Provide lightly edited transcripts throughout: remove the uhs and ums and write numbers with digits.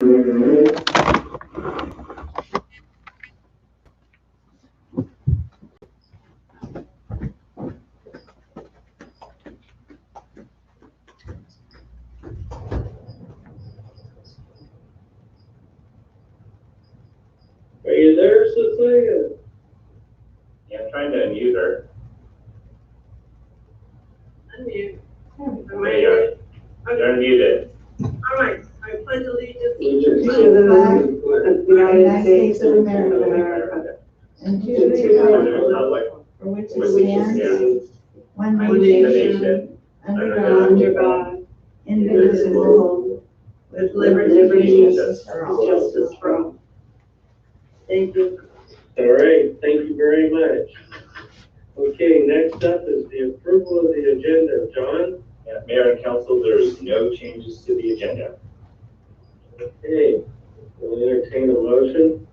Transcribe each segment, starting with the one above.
Are you there, Cecilia? Yeah, I'm trying to unmute her. Unmute. There you are. You're unmuted. All right, I pledge allegiance To to the flag flag the United States of America and to to the the Under republic the Republic, for which which it stands, stands, one one nation, nation, under under God, God, indivisible, with liberty and justice for all. justice for all. Thank you. All right, thank you very much. Okay, next up is the approval of the agenda. John? yeah, Mayor and Council, there's no changes to the agenda. Okay, we'll entertain a motion.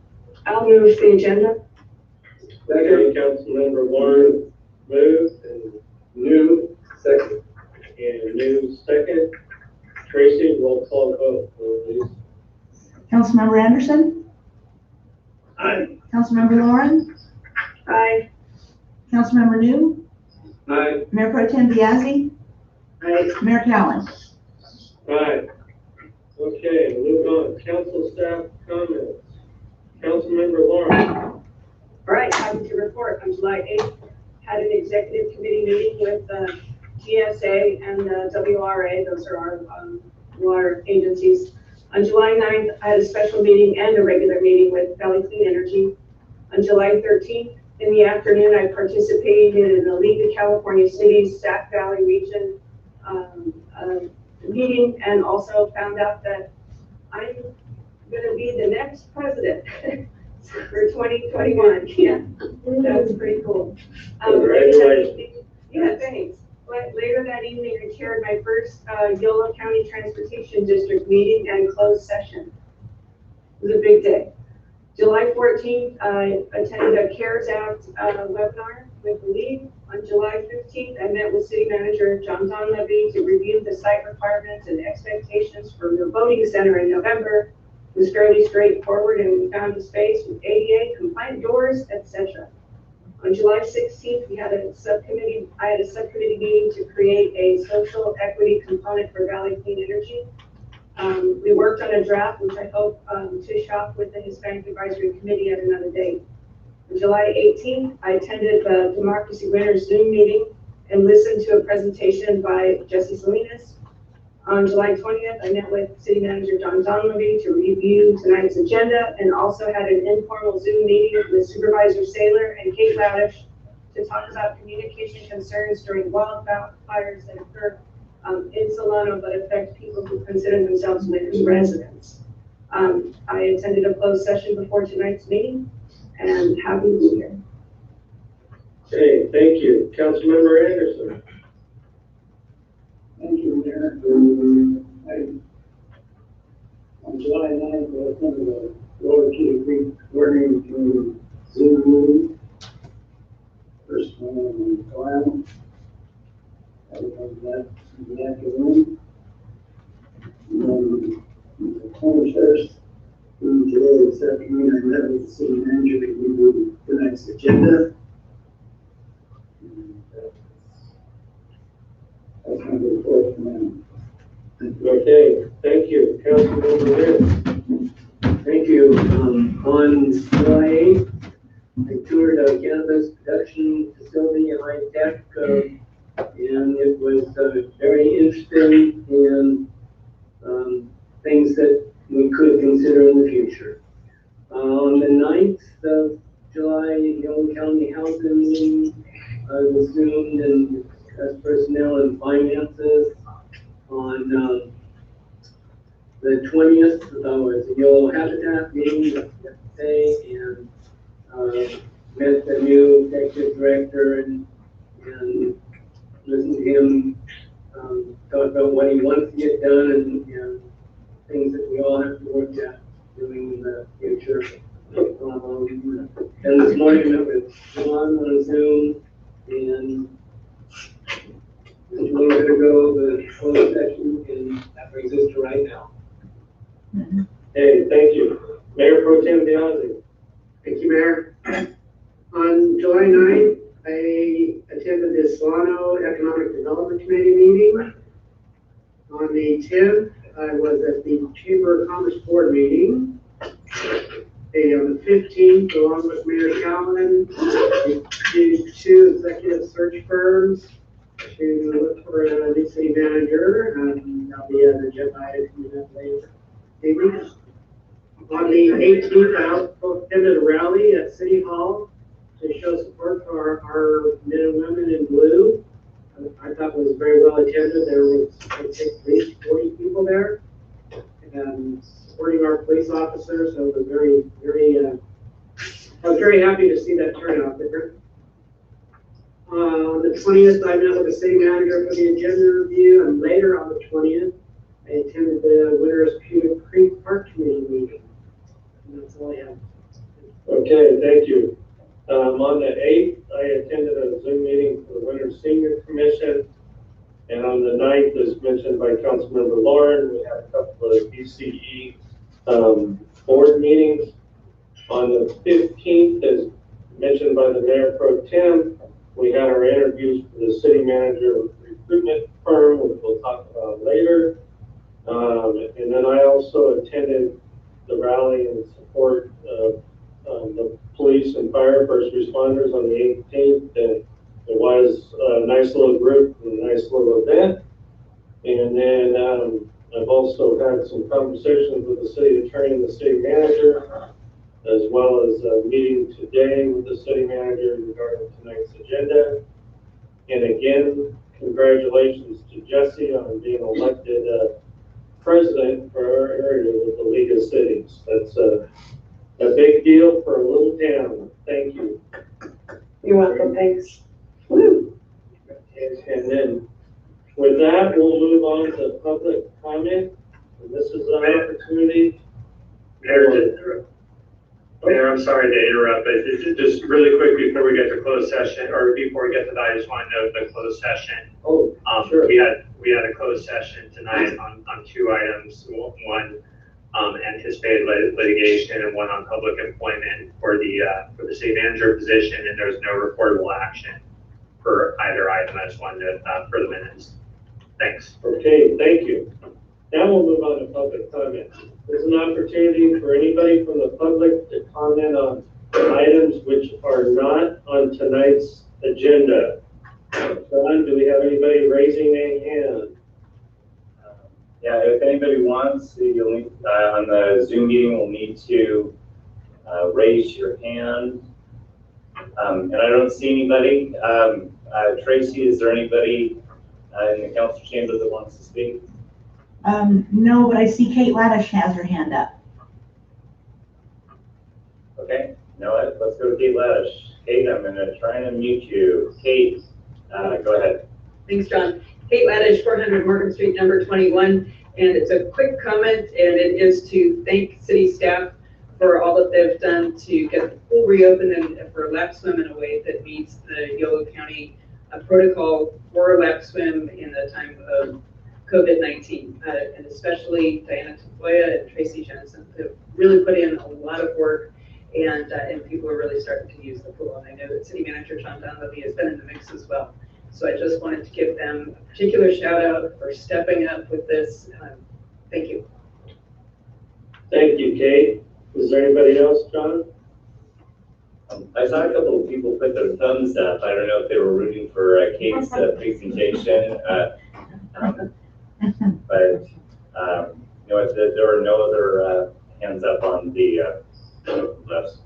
I'll move the agenda. Okay, Councilmember Warren moved and New second. And New second. Tracy, roll call vote, please. Councilmember Anderson, Aye. Councilmember Lauren, Aye. Councilmember New, Aye. Mayor Pro Tem Biazzi, Aye. Mayor Callen. Aye. Okay, move on. Council staff comments. Councilmember Lauren. All right, happy to report. On July 8th, had an executive committee meeting with GSA and WRA. Those are our water agencies. On July 9th, I had a special meeting and a regular meeting with Valley Clean Energy. On July 13th, in the afternoon, I participated in the League of California Cities Sac Valley Region meeting, and also found out that I'm going to be the next president for 2021. Yeah, that's pretty cool. Congratulations. Yeah, thanks. But later that evening, I chaired my first Yolo County Transportation District meeting and closed session. It was a big day. July 14th, I attended a CARES Act webinar with the league. On July 15th, I met with City Manager John Donlevy to review the site requirements and expectations for the voting center in November. It was fairly straightforward, and we found a space with ADA compliant doors, etc. On July 16th, I had a subcommittee meeting to create a social equity component for Valley Clean Energy. We worked on a draft, which I hope to shop with the Hispanic Advisory Committee at another date. On July 18th, I attended the Democracy Winners Zoom meeting and listened to a presentation by Jesse Salinas. On July 20th, I met with City Manager John Donlevy to review tonight's agenda, and also had an informal Zoom meeting with Supervisor Saylor and Kate Loudish to talk about communication concerns during wildfires that occur in Solano but affect people who consider themselves Lakers residents. I attended a closed session before tonight's meeting, and happy to be here. Okay, thank you. Councilmember Anderson. Thank you, Mayor. On July 9th, I attended the Lower Key Creek Learning Community Zoom meeting. First one in Glen. Everyone met in the afternoon. And then the 21st, today, this afternoon, I met with the city manager to review tonight's agenda. That's my report for now. Okay, thank you. Councilmember Lynn. Thank you. On July 8th, I toured a cannabis production facility in high tech, and it was very interesting, and things that we could consider in the future. On the 9th of July, Yolo County Housing meeting was zoomed and discussed personnel and finances. On the 20th was a Yolo Habitat meeting yesterday, and met the new executive director and listened to him talk about what he wants to get done and things that we all have to work at doing in the future. And this morning I met with John on Zoom, and just a little bit ago the closed session, and that brings us to right now. Hey, thank you. Mayor Pro Tem Bianzi. Thank you, Mayor. On July 9th, I attended the Solano Economic Development Committee meeting. On the 10th, I was at the Chamber of Commerce Board meeting. On the 15th, along with Mayor Callen, we did 2 executive search firms to look for a new city manager. That'll be an agenda item coming up later. On the 18th, I also attended a rally at City Hall to show support for our men and women in blue. I thought it was very well attended. There was, I think, at least 40 people there, and supporting our police officers. So it was I was very happy to see that turnout there. On the 20th, I met with the city manager for the agenda review, and later on the 20th, I attended the Winters Pewter Creek Park Committee meeting. And that's all I have. Okay, thank you. On the 8th, I attended a Zoom meeting for the Winter Senior Commission. And on the 9th, as mentioned by Councilmember Lauren, we had a couple of BCE board meetings. On the 15th, as mentioned by the Mayor Pro Tem, we had our interviews for the city manager recruitment firm, which we'll talk about later. And then I also attended the rally in support of the police and fire first responders on the 18th. And it was a nice little group and a nice little event. And then I've also had some conversations with the city attorney and the city manager, as well as a meeting today with the city manager regarding tonight's agenda. And again, congratulations to Jesse on being elected president for our area with the League of Cities. That's a big deal for a little town. Thank you. You're welcome, thanks. Woo. And then with that, we'll move on to public comment. And this is an opportunity. Mayor, I'm sorry to interrupt, but just really quick before we get to closed session, or before we get to that, I just want to note the closed session. Oh, sure. We had a closed session tonight on 2 items. One anticipated litigation and one on public employment for the city manager position, and there's no reportable action for either item. I just wanted to for the minutes. Thanks. Okay, thank you. Now we'll move on to public comment. There's an opportunity for anybody from the public to comment on items which are not on tonight's agenda. John, do we have anybody raising a hand? Yeah, if anybody wants, you'll need, on the Zoom meeting, we'll need to raise your hand. And I don't see anybody. Tracy, is there anybody in the council chamber that wants to speak? No, but I see Kate Laddish has her hand up. Okay, you know what? Let's go to Kate Laddish. Kate, I'm going to try and unmute you. Kate, go ahead. Thanks, John. Kate Laddish, 400 Morgan Street, number 21. And it's a quick comment, and it is to thank city staff for all that they've done to get the pool reopened and for lap swim in a way that meets the Yolo County protocol for lap swim in the time of COVID-19, and especially Diana Tafoya and Tracy Jensen have really put in a lot of work, and people are really starting to use the pool. And I know that City Manager John Donlevy has been in the mix as well. So I just wanted to give them a particular shout out for stepping up with this. Thank you. Thank you, Kate. Is there anybody else, John? I saw a couple of people put their thumbs up. I don't know if they were rooting for Kate's presentation. But you know, there are no other hands up on the list.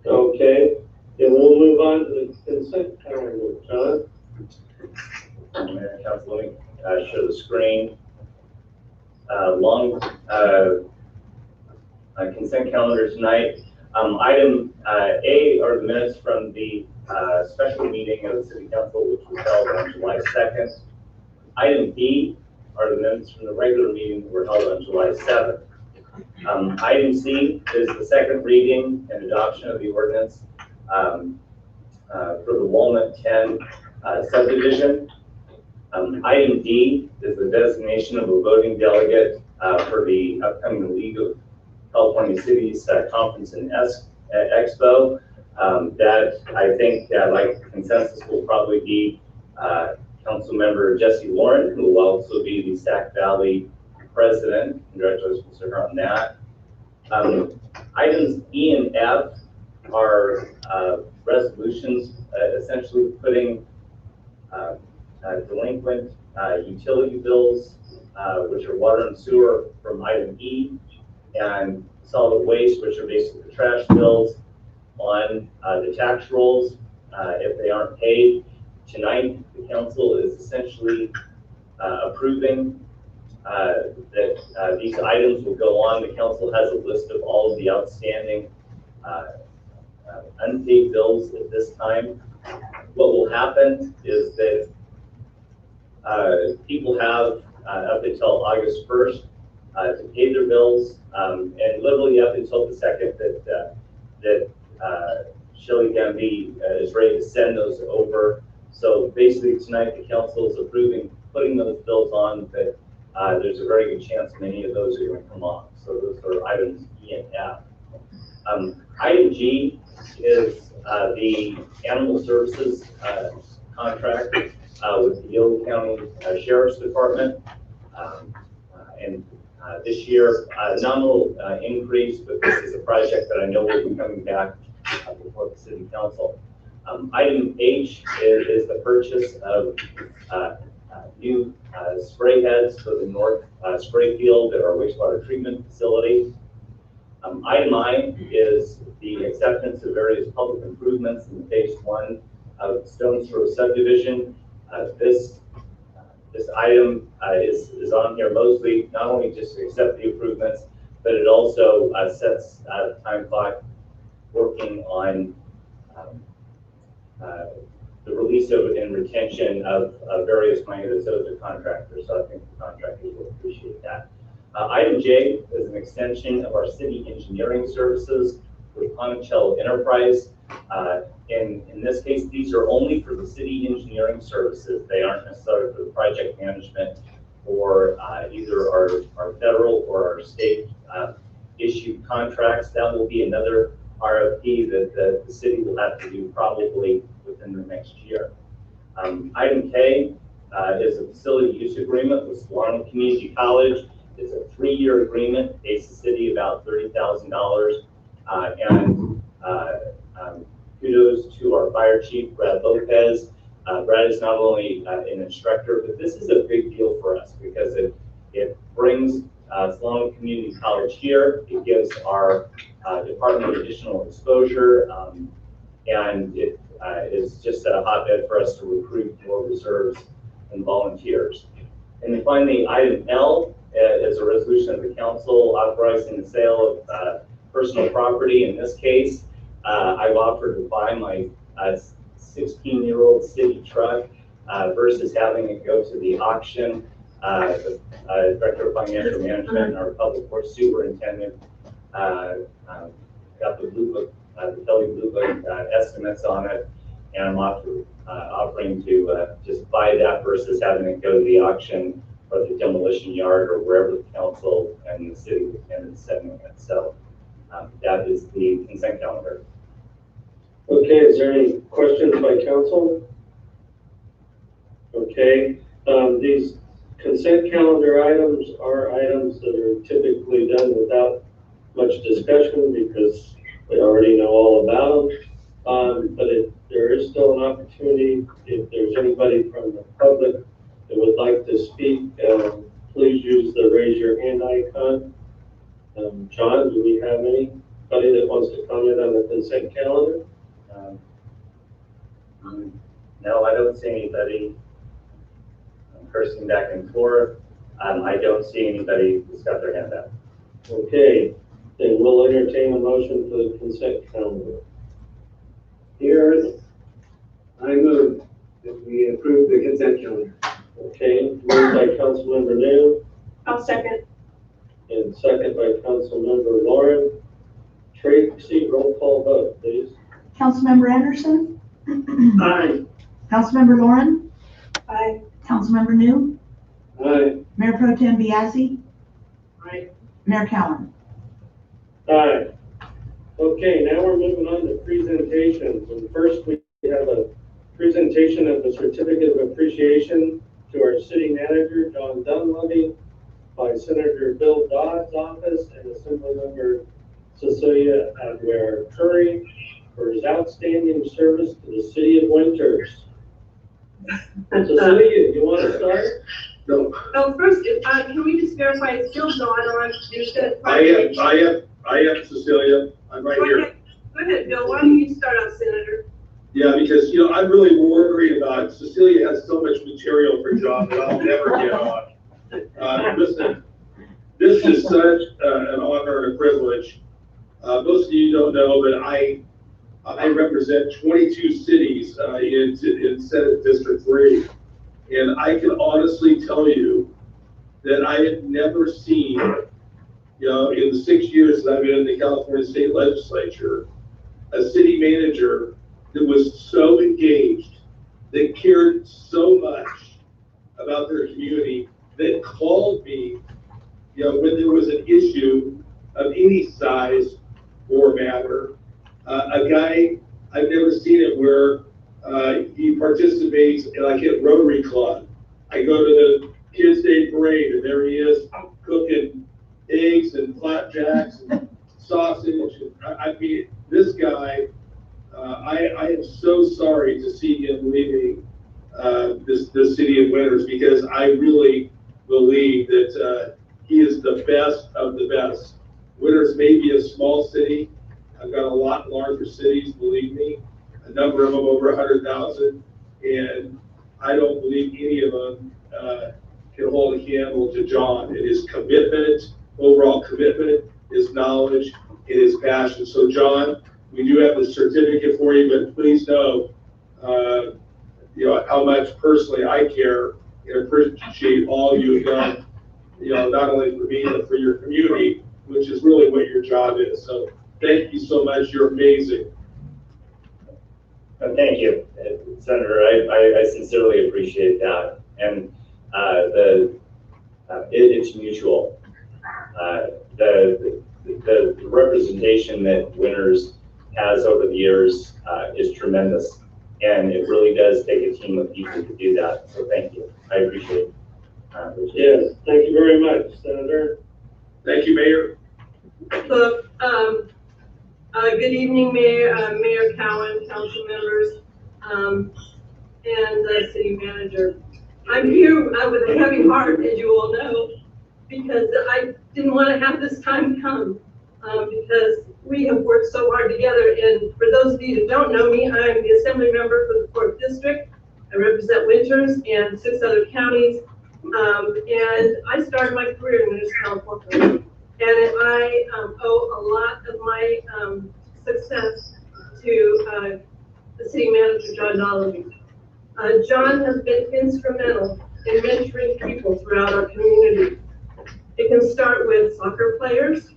Okay, then we'll move on to the consent calendar. John? Mayor and Council, let me show the screen. Consent calendar tonight. Item A are the minutes from the special meeting of the City Council, which was held on July 2nd. Item B are the minutes from the regular meeting that were held on July 7th. Item C is the second reading and adoption of the ordinance for the Walnut 10 subdivision. Item D is the designation of a voting delegate for the upcoming League of California Cities Conference and Expo. That I think, like consensus, will probably be Councilmember Jesse Lauren, who will also be the Sac Valley president. Congratulations to her on that. Items E and F are resolutions essentially putting delinquent utility bills, which are water and sewer, from item E, and solid waste, which are basically trash bills, on the tax rolls if they aren't paid. Tonight, the council is essentially approving that these items will go on. The council has a list of all of the outstanding unpaid bills at this time. What will happen is that people have up until August 1st to pay their bills, and literally up until the second that Shelley Gambee is ready to send those over. So basically tonight the council is approving putting those bills on, but there's a very good chance many of those are going to come off. So those are items E and F. Item G is the animal services contract with the Yola County Sheriff's Department. And this year, nominal increase, but this is a project that I know will be coming back before the City Council. Item H is the purchase of new spray heads for the north spray field at our wastewater treatment facility. Item I is the acceptance of various public improvements in phase 1 of Stones Throw subdivision. This item is on here mostly not only just to accept the improvements, but it also sets the time clock working on the release of and retention of various money that's owed to contractors. So I think the contractors will appreciate that. Item J is an extension of our city engineering services with Ponticello Enterprise. In this case, these are only for the city engineering services. They aren't necessarily for the project management or either our federal or our state issued contracts. That will be another RFP that the city will have to do probably within the next year. Item K is a facility use agreement with Solano Community College. It's a 3-year agreement, pays the city about $30,000. And kudos to our fire chief, Brad Lopez. Brad is not only an instructor, but this is a big deal for us because it brings Solano Community College here. It gives our department additional exposure, and it is just a hotbed for us to recruit more reserves and volunteers. And then finally, item L is a resolution of the council authorizing the sale of personal property. In this case, I've offered to buy my 16-year-old city truck versus having it go to the auction. The Director of Financial Management and our Public Works Superintendent got the Blue Book, the Kelly Blue Book estimates on it, and I'm offering to just buy that versus having it go to the auction or the demolition yard or wherever the council and the city is sending it. So that is the consent calendar. Okay, is there any questions by council? Okay, these consent calendar items are items that are typically done without much discussion because we already know all about them. But there is still an opportunity, if there's anybody from the public that would like to speak, please use the raise your hand icon. John, do we have anybody that wants to comment on the consent calendar? No, I don't see anybody cursing back and forth. I don't see anybody who's got their hand up. Okay, then we'll entertain a motion for the consent calendar. Here, I move that we approve the consent calendar. Okay, moved by Councilmember New I'll second. and second by Councilmember Lauren. Tracy, roll call vote, please. Councilmember Anderson? Aye. Councilmember Lauren? Aye. Councilmember New? Aye. Mayor Pro Tem Biazzi? Aye. Mayor Callen. Aye. Okay, now we're moving on to presentations. And first, we have a presentation of the certificate of appreciation to our city manager, John Dunleavy, by Senator Bill Dodd's office and Assemblymember Cecilia Adware Curry for his outstanding service to the city of Winters. Cecilia, you want to start? No, Oh, first, can we just verify it's still Dawn on? You said. I am Cecilia. I'm right here. Go ahead, Bill. Why don't you start out, Senator? Yeah, because, you know, I'm really worried about, Cecilia has so much material for John that I'll never get on. Listen, this is such an honor and a privilege. Most of you don't know, but I represent 22 cities in Senate District 3. And I can honestly tell you that I have never seen, you know, in the 6 years that I've been in the California State Legislature, a city manager that was so engaged, that cared so much about their community, that called me, you know, when there was an issue of any size or matter. A guy, I've never seen it where he participates in, like, at Rotary Club. I go to the Kids Day Parade and there he is cooking eggs and flapjacks and sausage. I mean, this guy, I am so sorry to see him leaving the city of Winters, because I really believe that he is the best of the best. Winters may be a small city. I've got a lot larger cities, believe me, a number of them over 100,000, and I don't believe any of them can hold a candle to John and his commitment, overall commitment, his knowledge, and his passion. So John, we do have the certificate for you, but please know, you know, how much personally I care and appreciate all you've done, you know, not only for me, but for your community, which is really what your job is. So thank you so much. You're amazing. Thank you, Senator. I sincerely appreciate that. And it's mutual. The representation that Winters has over the years is tremendous. And it really does take a team of people to do that. So thank you. I appreciate it. Yes, thank you very much, Senator. Thank you, Mayor. So, good evening, Mayor, Mayor Cowan, council members, and the city manager. I'm here with a heavy heart, as you all know, because I didn't want to have this time come, because we have worked so hard together. And for those of you who don't know me, I'm the assembly member for the 4th District. I represent Winters and 6 other counties. And I started my career in Winters, California. And I owe a lot of my success to the city manager, John Dunleavy. John has been instrumental in mentoring people throughout our community. It can start with soccer players,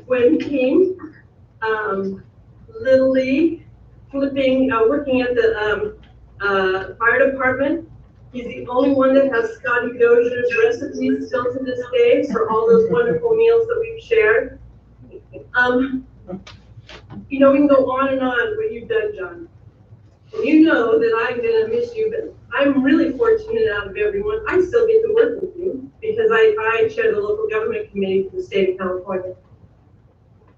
swim team, Little League, flipping, working at the fire department. He's the only one that has Scotty Dozier's recipes still to this day for all those wonderful meals that we've shared. You know, we can go on and on what you've done, John. And you know that I'm gonna miss you, but I'm really fortunate out of everyone. I still get to work with you because I chair the local government committee for the state of California.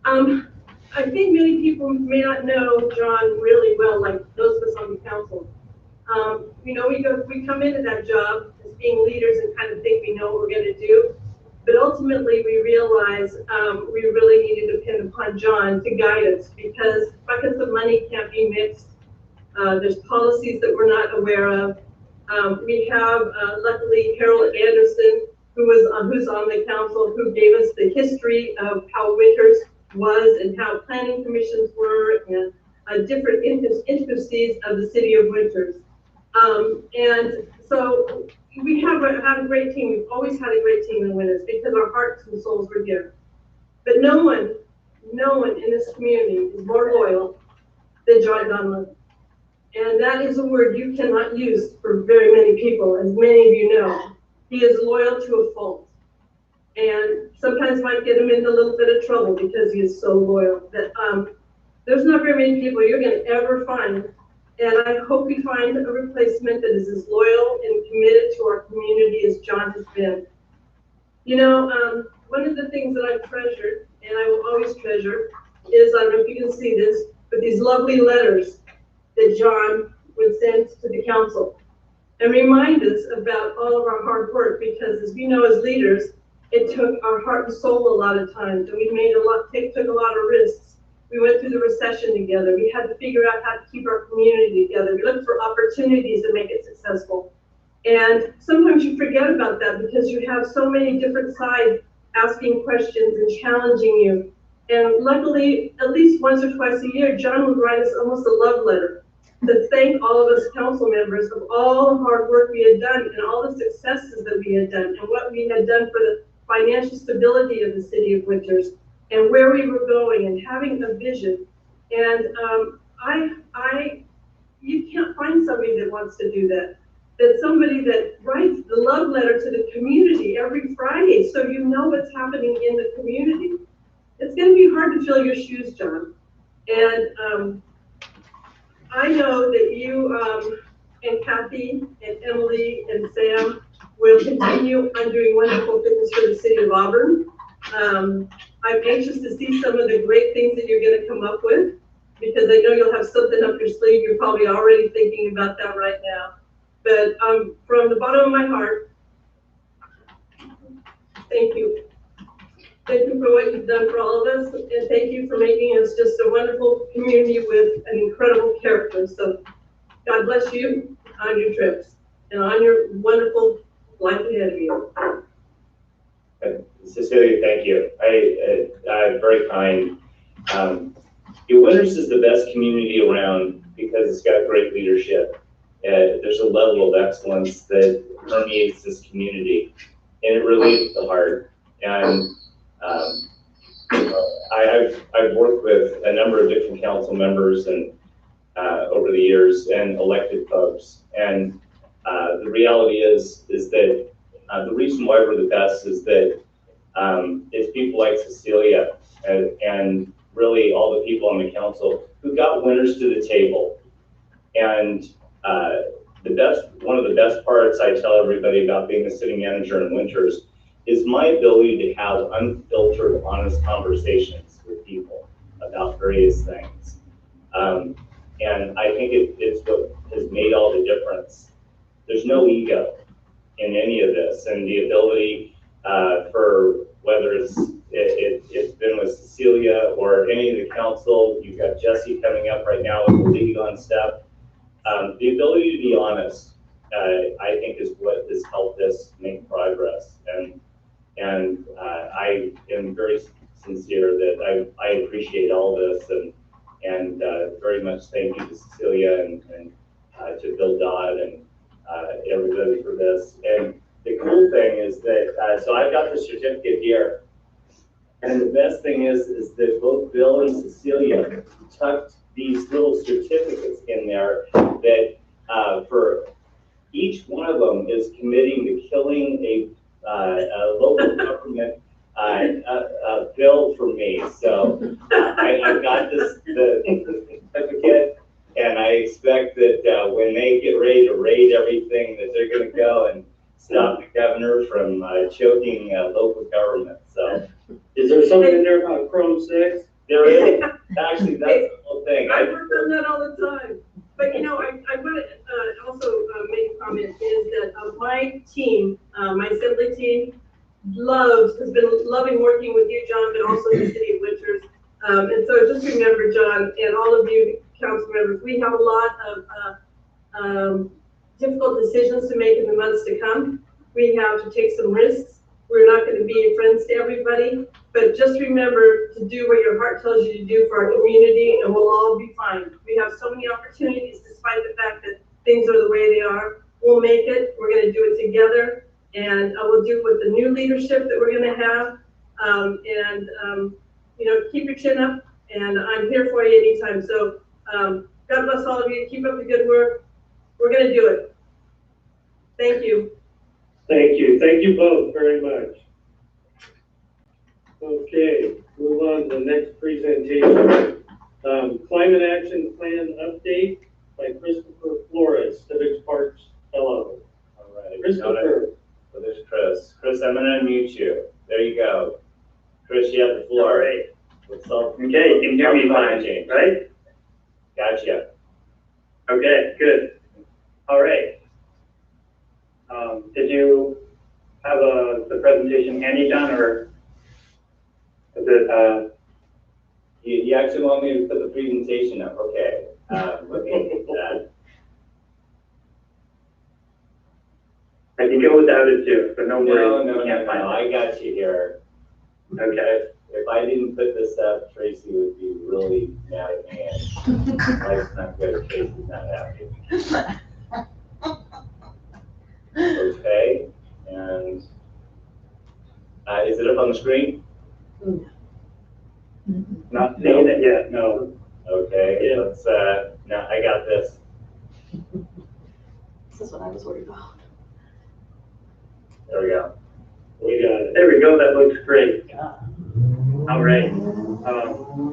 I think many people may not know John really well, like those of us on the council. You know, we come into that job as being leaders and kind of think we know what we're going to do, but ultimately we realize we really need to depend upon John to guide us, because buckets of money can't be mixed. There's policies that we're not aware of. We have luckily Harold Anderson, who's on the council, who gave us the history of how Winters was and how planning commissions were, and different intricacies of the city of Winters. And so we have had a great team. We've always had a great team in Winters because our hearts and souls were here. But no one in this community is more loyal than John Dunleavy. And that is a word you cannot use for very many people, as many of you know. He is loyal to a fault. and sometimes might get him into a little bit of trouble because he is so loyal. But there's not very many people you're going to ever find, and I hope we find a replacement that is as loyal and committed to our community as John has been. You know, one of the things that I've treasured, and I will always treasure, is, I don't know if you can see this, but these lovely letters that John would send to the council and remind us about all of our hard work, because as we know as leaders, it took our heart and soul a lot of times, and we made took a lot of risks. We went through the recession together. We had to figure out how to keep our community together. We looked for opportunities to make it successful. And sometimes you forget about that because you have so many different sides asking questions and challenging you. And luckily, at least once or twice a year, John would write us almost a love letter to thank all of us council members of all the hard work we had done and all the successes that we had done and what we had done for the financial stability of the city of Winters and where we were going and having a vision. And you can't find somebody that wants to do that. That's somebody that writes the love letter to the community every Friday so you know what's happening in the community. It's going to be hard to fill your shoes, John. And I know that you and Kathy and Emily and Sam will continue on doing wonderful things for the city of Auburn. I'm anxious to see some of the great things that you're going to come up with, because I know you'll have something up your sleeve. You're probably already thinking about that right now. But from the bottom of my heart, thank you. Thank you for what you've done for all of us, and thank you for making us just a wonderful community with an incredible character. So God bless you on your trips and on your wonderful life ahead of you. Cecilia, thank you. I'm very kind. Winters is the best community around because it's got great leadership. There's a level of excellence that permeates this community, and it relates to the heart. And I've worked with a number of different council members and over the years and elected folks. And the reality is that the reason why we're the best is that it's people like Cecilia and really all the people on the council who got Winters to the table. And one of the best parts I tell everybody about being a city manager in Winters is my ability to have unfiltered, honest conversations with people about various things. And I think it's what has made all the difference. There's no ego in any of this, and the ability for whether it's been with Cecilia or any of the council, you've got Jesse coming up right now with the lead on step. The ability to be honest, I think, is what has helped us make progress. And I am very sincere that I appreciate all this and very much thank you to Cecilia and to Bill Dodd and everybody for this. And the cool thing is that, so I've got the certificate here. And the best thing is that both Bill and Cecilia tucked these little certificates in there that for each one of them is committing to killing a local government bill for me. So I've got the certificate, and I expect that when they get ready to raid everything, that they're going to go and stop the governor from choking local government. So, is there something in there about Chrome 6? There is. Actually, that's the whole thing. I work on that all the time. But you know, I want to also make a comment is that my team, my assembly team, has been loving working with you, John, but also the city of Winters. And so just remember, John, and all of you council members, we have a lot of difficult decisions to make in the months to come. We have to take some risks. We're not going to be friends to everybody, but just remember to do what your heart tells you to do for our community, and we'll all be fine. We have so many opportunities, despite the fact that things are the way they are. We'll make it. We're going to do it together, and we'll do it with the new leadership that we're going to have. You know, keep your chin up, and I'm here for you anytime. So God bless all of you. Keep up the good work. We're going to do it. Thank you. Thank you. Thank you both very much. Okay, move on to the next presentation. Climate Action Plan Update by Christopher Flores, Civic Parks Fellow. All right. Christopher. So there's Chris. Chris, I'm gonna unmute you. There you go. Chris, you have the floor. All right. What's up? Okay, you can hear me fine, Change. right? Gotcha. Okay, good. All right. Did you have the presentation handy, John, or is it, You actually want me to put the presentation up? Okay. Let me do that. I can go without it too, but no worries. No, you can't find I got you here. it. Okay. If I didn't put this up, Tracy would be really mad at me. And life's not good if Tracy's not happy. Okay, and is it up on the screen? Not seeing it yet, no. Okay, let's, no, I got this. This is what I was worried about. There we go. We got it. There we go, that looks great. All right.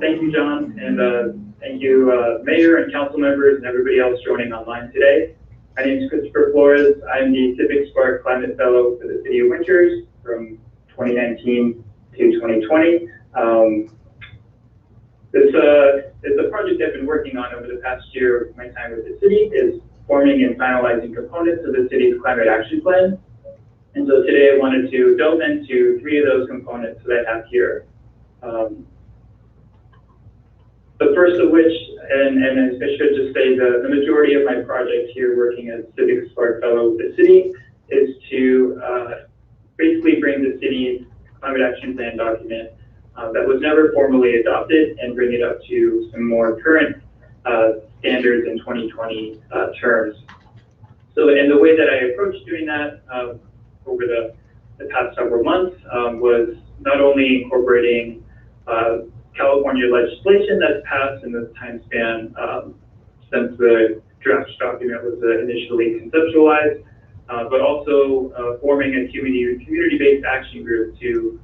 Thank you, John, and thank you, Mayor and council members and everybody else joining online today. My name is Christopher Flores. I'm the Civic Spark Climate Fellow for the City of Winters from 2019 to 2020. This is a project I've been working on over the past year of my time with the city, is forming and finalizing components of the city's climate action plan. And so today I wanted to delve into 3 of those components that I have here. The first of which, and I should just say the majority of my project here working as Civic Spark Fellow with the city is to basically bring the city's climate action plan document that was never formally adopted and bring it up to some more current standards in 2020 terms. So, and the way that I approached doing that over the past several months was not only incorporating California legislation that's passed in the time span since the draft document was initially conceptualized, but also forming a community-based action group to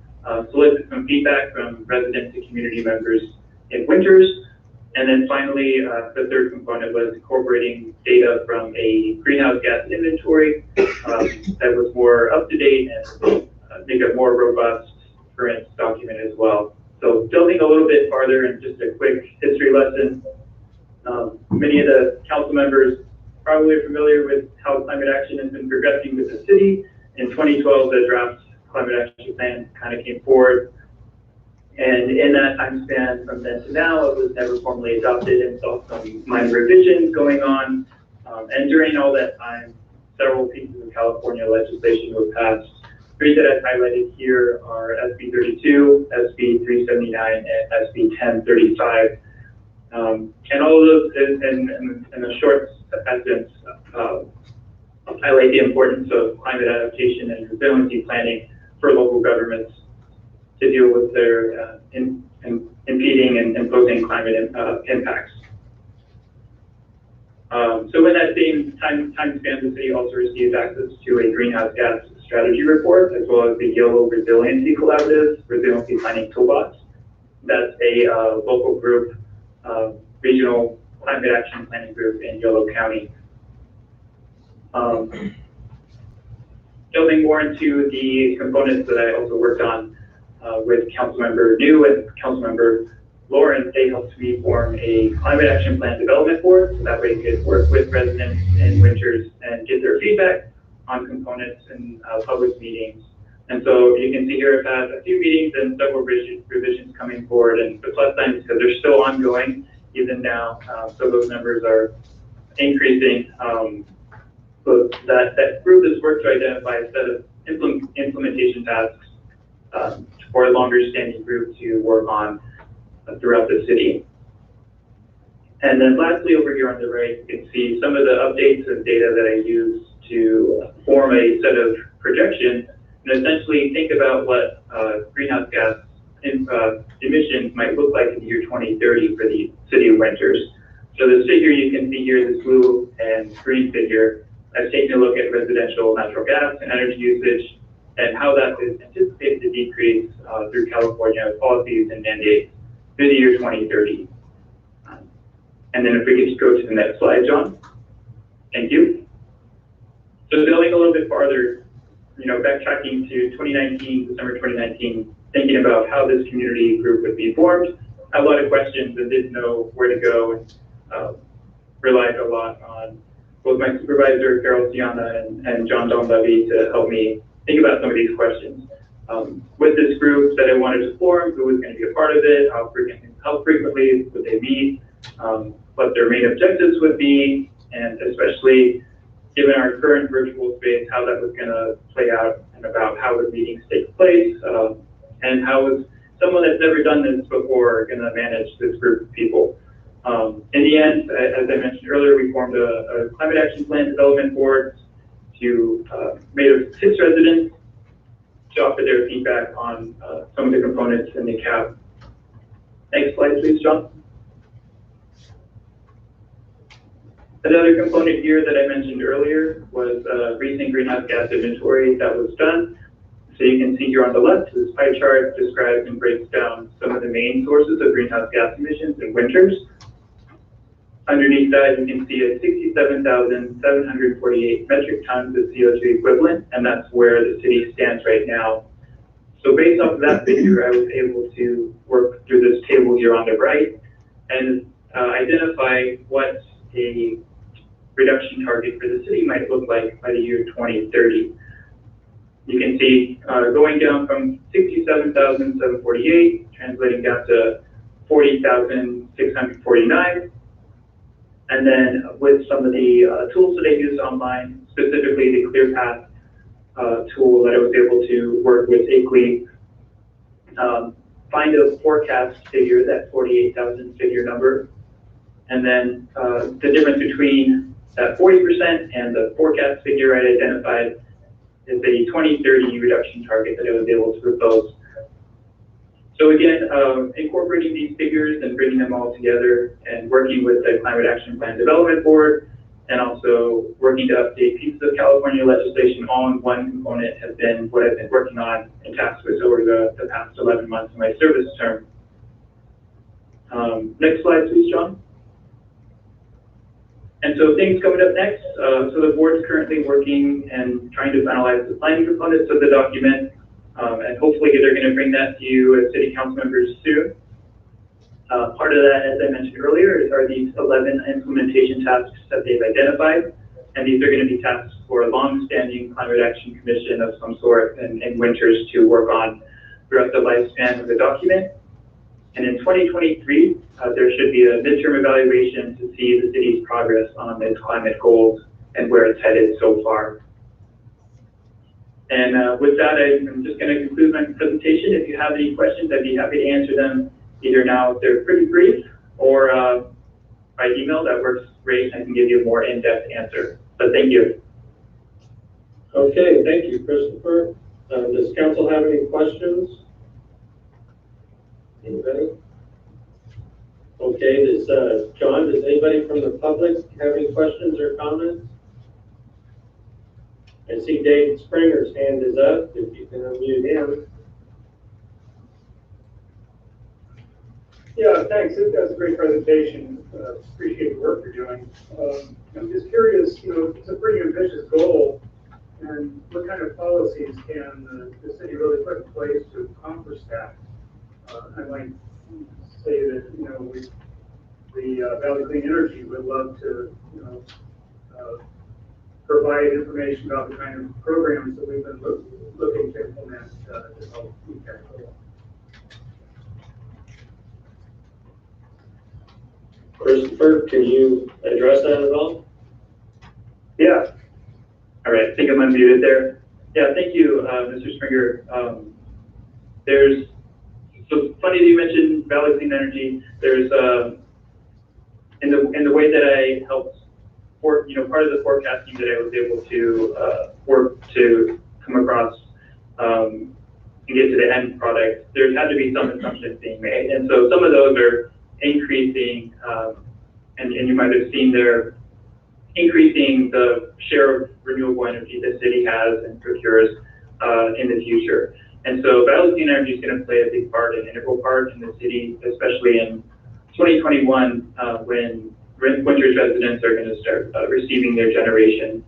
solicit some feedback from residents and community members in Winters. And then finally, the third component was incorporating data from a greenhouse gas inventory that was more up-to-date and make a more robust current document as well. So delving a little bit farther and just a quick history lesson, many of the council members probably are familiar with how climate action has been progressing with the city. In 2012, the draft climate action plan kind of came forward. And in that time span from then to now, it was never formally adopted and saw some minor revisions going on. And during all that time, several pieces of California legislation were passed. 3 that I've highlighted here are SB 32, SB 379, and SB 1035. And all of those, in a short essence, highlight the importance of climate adaptation and resiliency planning for local governments to deal with their impeding and imposing climate impacts. So in that same time span, the city also received access to a greenhouse gas strategy report, as well as the Yellow Resiliency Collaborative's Resiliency Planning Toolbox. That's a local group, regional climate action planning group in Yolo County. Delving more into the components that I also worked on with Councilmember New and Councilmember Lauren, they helped me form a climate action plan development board, so that way we could work with residents in Winters and get their feedback on components and public meetings. And so you can see here I've had a few meetings and several revisions coming forward, and the plus sign is because they're still ongoing even now, so those numbers are increasing. So that group has worked to identify a set of implementation tasks for a longer standing group to work on throughout the city. And then lastly, over here on the right, you can see some of the updates and data that I use to form a set of projections and essentially think about what greenhouse gas emissions might look like in the year 2030 for the city of Winters. So this figure you can see here, this blue and green figure, I've taken a look at residential natural gas and energy usage and how that is anticipated to decrease through California policies and mandates through the year 2030. And then if we could just go to the next slide, John. Thank you. So building a little bit farther, backtracking to 2019, December 2019, thinking about how this community group would be formed, I had a lot of questions and didn't know where to go, and relied a lot on both my supervisor, Carol Siana, and John Don Levy to help me think about some of these questions. With this group that I wanted to form, who was going to be a part of it, how frequently would they meet, what their main objectives would be, and especially given our current virtual space, how that was going to play out, and about how would meetings take place, and how was someone that's never done this before going to manage this group of people. In the end, as I mentioned earlier, we formed a climate action plan development board made of 6 residents to offer their feedback on some of the components in the CAP. Next slide, please, John. Another component here that I mentioned earlier was recent greenhouse gas inventory that was done. So you can see here on the left, this pie chart describes and breaks down some of the main sources of greenhouse gas emissions in winters. Underneath that, you can see 67,748 metric tons of CO2 equivalent, and that's where the city stands right now. So based off of that figure, I was able to work through this table here on the right and identify what a reduction target for the city might look like by the year 2030. You can see going down from 67,748, translating down to 40,649. And then with some of the tools that I used online, specifically the ClearPath tool that I was able to work with Akeley, find a forecast figure, that 48,000 figure number, and then the difference between that 40% and the forecast figure I identified is the 2030 reduction target that I was able to propose. So again, incorporating these figures and bringing them all together and working with the Climate Action Plan Development Board, and also working to update pieces of California legislation all in one component has been what I've been working on and tasked with over the past 11 months of my service term. Next slide, please, John. And so things coming up next. So the board's currently working and trying to finalize the planning components of the document. And hopefully they're going to bring that to you as city council members soon. Part of that, as I mentioned earlier, are these 11 implementation tasks that they've identified. And these are going to be tasks for a long-standing climate action commission of some sort in winters to work on throughout the lifespan of the document. And in 2023, there should be a midterm evaluation to see the city's progress on its climate goals and where it's headed so far. And with that, I'm just going to conclude my presentation. If you have any questions, I'd be happy to answer them either now if they're pretty brief, or by email. That works great. I can give you a more in-depth answer. But thank you. Okay, thank you, Christopher. Does council have any questions? Anybody? Okay, John, does anybody from the public have any questions or comments? I see Dave Springer's hand is up, if you can unmute him. Yeah, thanks. That's a great presentation. Appreciate the work you're doing. I'm just curious, it's a pretty ambitious goal, and what kind of policies can the city really put in place to accomplish that? I might say that, the Valley Clean Energy would love to, provide information about the kind of programs that we've been looking to implement to help meet that goal. Christopher, can you address that at all? Yeah. All right, I think I'm unmuted there. Yeah, thank you, Mr. Springer. So funny that you mentioned Valley Clean Energy. There's in the way that I helped part of the forecasting that I was able to work to come across and get to the end product, there had to be some assumptions being made. And so some of those are increasing, and you might have seen there, increasing the share of renewable energy the city has and procures in the future. And so clean energy is going to play a big part, an integral part in the city, especially in 2021, when Winters residents are going to start receiving their generation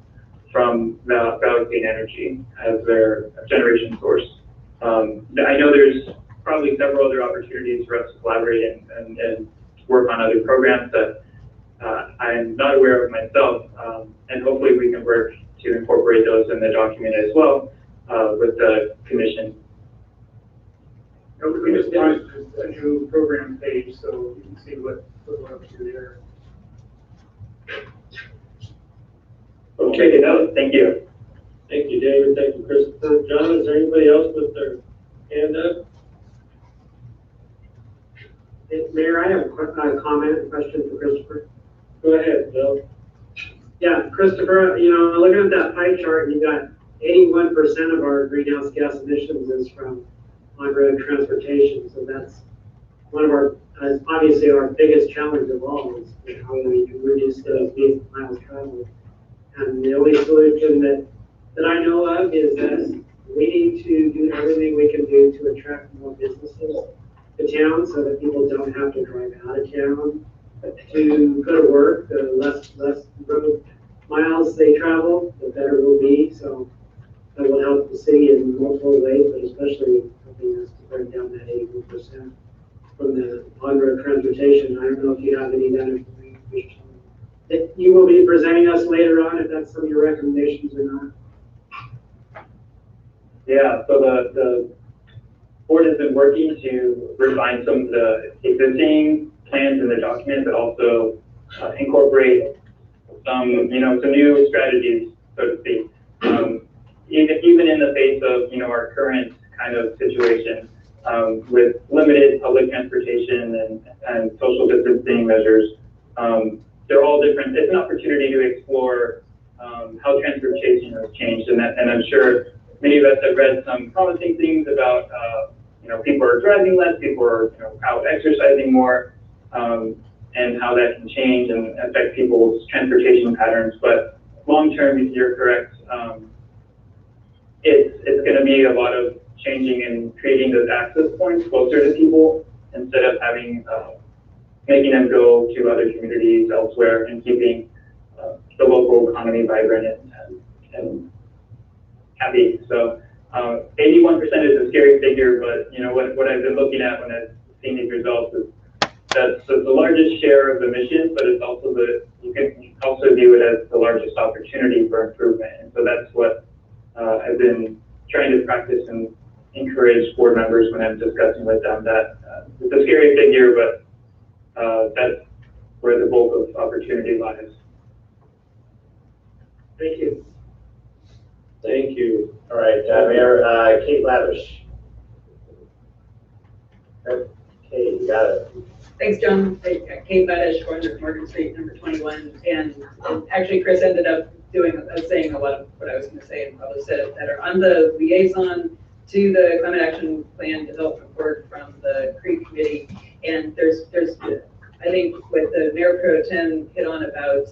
from clean energy as their generation source. I know there's probably several other opportunities for us to collaborate and work on other programs that I'm not aware of myself, and hopefully we can work to incorporate those in the document as well with the commission. We just launched a new program page, so you can see what we're up to there. Okay, no, thank you. Thank you, David. Thank you, Christopher. John, is there anybody else with their hand up? Mayor, I have a comment, a question for Christopher. Go ahead, Bill. Yeah, Christopher, looking at that pie chart, you got 81% of our greenhouse gas emissions is from on-road transportation. So that's one of our, obviously our biggest challenge of all is how we can reduce the vehicle miles traveled. And the only solution that I know of is that we need to do everything we can do to attract more businesses to town so that people don't have to drive out of town to go to work. The less road miles they travel, the better we'll be. So that will help the city in multiple ways, but especially helping us to bring down that 81% from the on-road transportation. I don't know if you have any of that information that you will be presenting us later on, if that's some of your recommendations or not. Yeah, so the board has been working to refine some of the existing plans in the document, but also incorporate some new strategies, so to speak. Even in the face of, our current kind of situation with limited public transportation and social distancing measures, they're all different. It's an opportunity to explore how transportation has changed, and I'm sure many of us have read some promising things about, people are driving less, people are, out exercising more, and how that can change and affect people's transportation patterns. But long term, you're correct. It's going to be a lot of changing and creating those access points closer to people instead of making them go to other communities elsewhere and keeping the local economy vibrant and happy. So 81% is a scary figure, but what I've been looking at when I've seen these results is that's the largest share of emissions, but it's also you can also view it as the largest opportunity for improvement. And so that's what I've been trying to practice and encourage board members when I'm discussing with them that it's a scary figure, but that's where the bulk of opportunity lies. Thank you. Thank you. All right, Mayor, Kate Lavish. Okay, you got it. Thanks, John. Kate Badish, 400 Morgan Street, number 21. And actually, Chris ended up saying a lot of what I was going to say and probably said it better. I'm the liaison to the Climate Action Plan Development Board from the CREEP Committee. And there's I think what the Mayor Pro Tem hit on about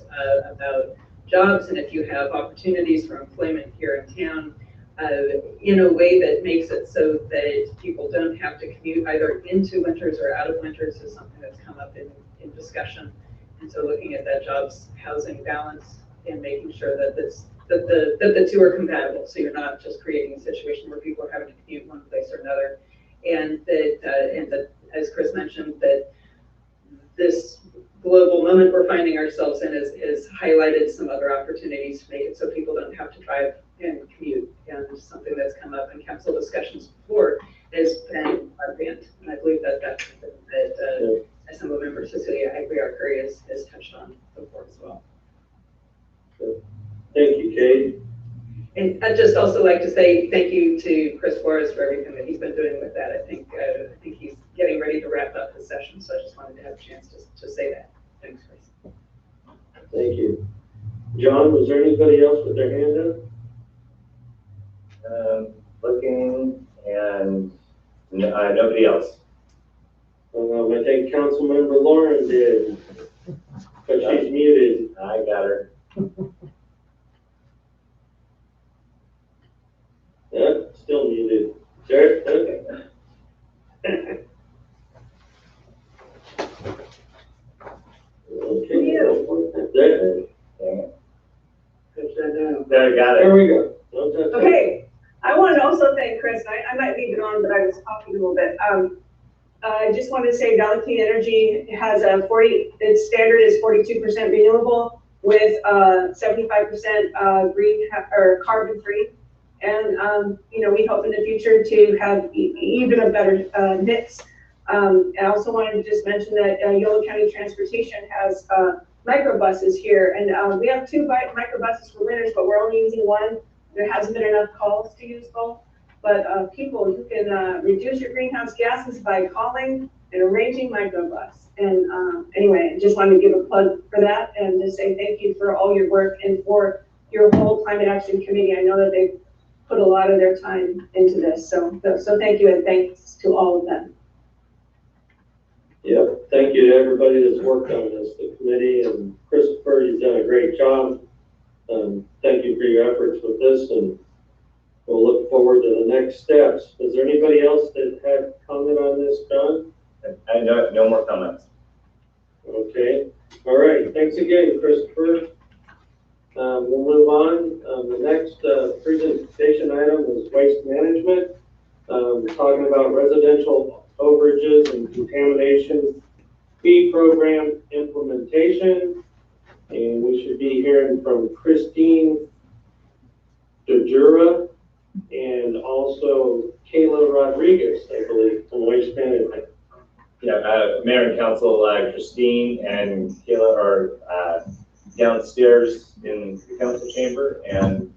jobs, and if you have opportunities for employment here in town, in a way that makes it so that people don't have to commute either into Winters or out of Winters is something that's come up in discussion. And so looking at that jobs housing balance and making sure that the two are compatible. So you're not just creating a situation where people are having to commute one place or another. And that as Chris mentioned, that this global moment we're finding ourselves in is highlighted some other opportunities to make it so people don't have to drive and commute. And something that's come up in council discussions before has been broadband. And I believe that's something that Assemblymember Cecilia Aguiar-Curry has touched on before as well. Thank you, Kate. And I'd just also like to say thank you to Chris Flores for everything that he's been doing with that. I think he's getting ready to wrap up the session, so I just wanted to have a chance to say that. Thanks, Chris. Thank you. John, was there anybody else with their hand up? Looking, and nobody else. I think Councilmember Lauren did, but she's muted. I got her. Yep, still muted. Jared, okay. Okay. There, got There it. we go. Don't touch it. Okay, I want to also thank Chris. I might leave it on, but I was talking a little bit. I just wanted to say Valley Clean Energy has its standard is 42% renewable with 75% green or carbon free. And, we hope in the future to have even a better mix. I also wanted to just mention that Yolo County Transportation has microbuses here. And we have 2 microbuses for winters, but we're only using 1. There hasn't been enough calls to use both. But people, you can reduce your greenhouse gases by calling and arranging microbus. And anyway, I just wanted to give a plug for that and just say thank you for all your work and for your whole Climate Action Committee. I know that they've put a lot of their time into this. So thank you and thanks to all of them. Yep, thank you to everybody that's worked on this, the committee, and Christopher, you've done a great job. Thank you for your efforts with this, and we'll look forward to the next steps. Is there anybody else that had comment on this, John? I no more comments. Okay, all right, thanks again, Christopher. We'll move on. The next presentation item is waste management. Talking about residential overages and contamination fee program implementation. And we should be hearing from Christine DeJura and also Kayla Rodriguez, I believe, from Waste Management. Yeah, Mayor and Council, Christine and Kayla are downstairs in the council chamber, and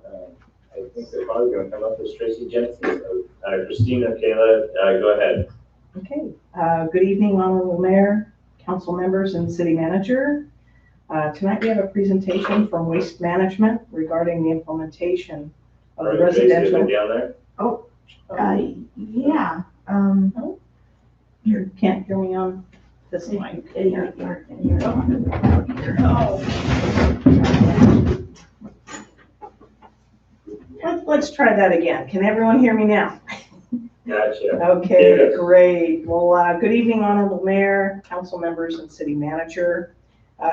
I think they're probably going to come up as Tracy Jensen. So, Christine and Kayla, go ahead. Okay. Good evening, Honorable Mayor, council members, and city manager. Tonight we have a presentation from Waste Management regarding the implementation of the residential. Tracy, down there? Oh, yeah. You can't hear me on this mic. Let's try that again. Can everyone hear me now? Gotcha. Okay, Yes. great. Well, good evening, Honorable Mayor, council members, and city manager.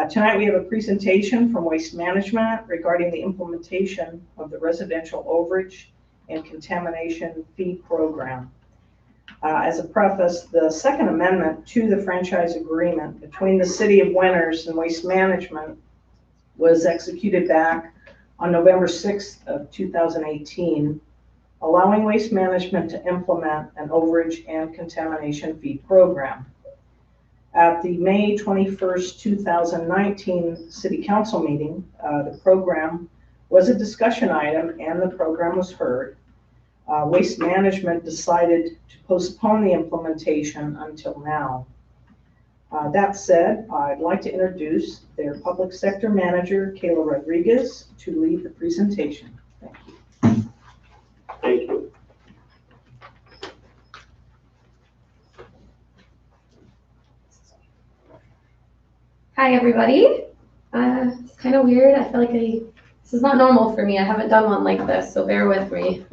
Tonight we have a presentation from Waste Management regarding the implementation of the residential overage and contamination fee program. As a preface, the Second Amendment to the franchise agreement between the City of Winters and Waste Management was executed back on November 6th of 2018, allowing Waste Management to implement an overage and contamination fee program. At the May 21st, 2019 City Council meeting, the program was a discussion item and the program was heard. Waste Management decided to postpone the implementation until now. That said, I'd like to introduce their public sector manager, Kayla Rodriguez, to lead the presentation. Thank you. Thank you. Hi, everybody. It's kind of weird. I feel like this is not normal for me. I haven't done one like this, so bear with me.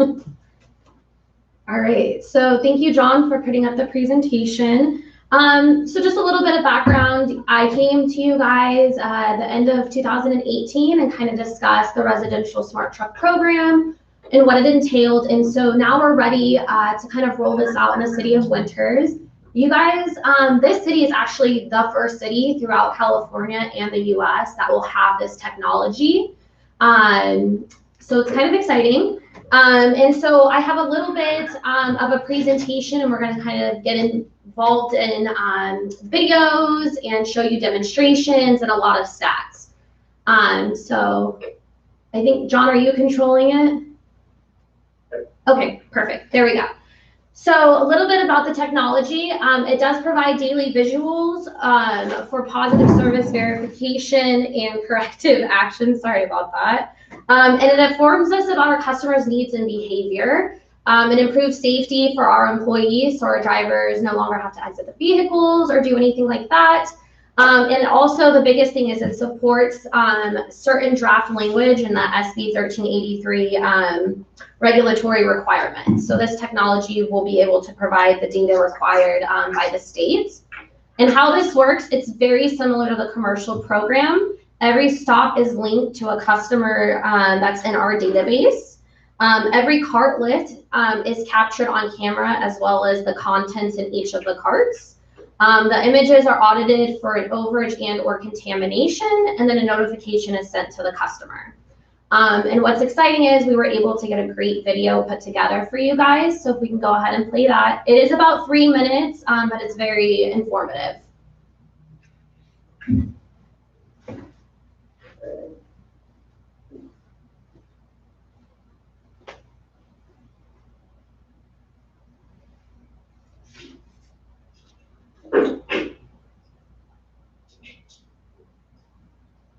All right, so thank you, John, for putting up the presentation. So just a little bit of background. I came to you guys at the end of 2018 and kind of discussed the residential smart truck program and what it entailed. And so now we're ready to kind of roll this out in the city of Winters. You guys, this city is actually the first city throughout California and the US that will have this technology. So it's kind of exciting. And so I have a little bit of a presentation, and we're going to kind of get involved in videos and show you demonstrations and a lot of stats. So I think, John, are you controlling it? Okay, perfect. There we go. So a little bit about the technology. It does provide daily visuals for positive service verification and corrective action. Sorry about that. And it informs us about our customers' needs and behavior. It improves safety for our employees, so our drivers no longer have to exit the vehicles or do anything like that. And also the biggest thing is it supports certain draft language in the SB 1383 regulatory requirements. So this technology will be able to provide the data required by the state. And how this works, it's very similar to the commercial program. Every stop is linked to a customer that's in our database. Every cartlet is captured on camera, as well as the contents in each of the carts. The images are audited for an overage and or contamination, and then a notification is sent to the customer. And what's exciting is we were able to get a great video put together for you guys. So if we can go ahead and play that. It is about 3 minutes, but it's very informative.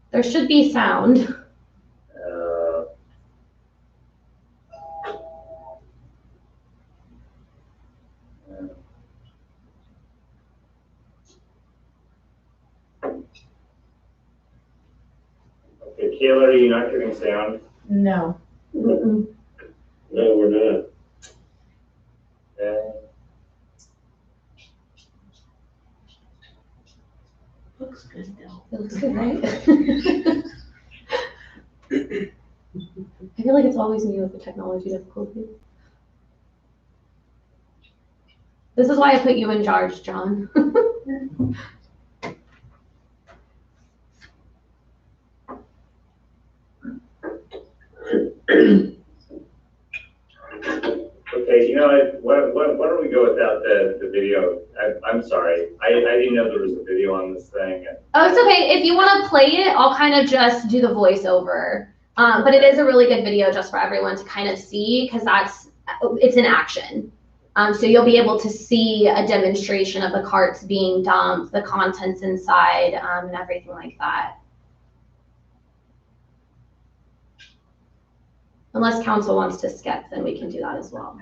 There should be sound. Okay, Kayla, are you not getting sound? No. No, we're not. Okay. Looks good though. It looks good, right? I feel like it's always me with the technology difficulty. This is why I put you in charge, John. Okay, you know what? Why don't we go without the video? I'm sorry. I didn't know there was a video on this thing. Oh, it's okay. If you want to play it, I'll kind of just do the voiceover. But it is a really good video just for everyone to kind of see, because it's in action. So you'll be able to see a demonstration of the carts being dumped, the contents inside, and everything like that. Unless council wants to skip, then we can do that as well.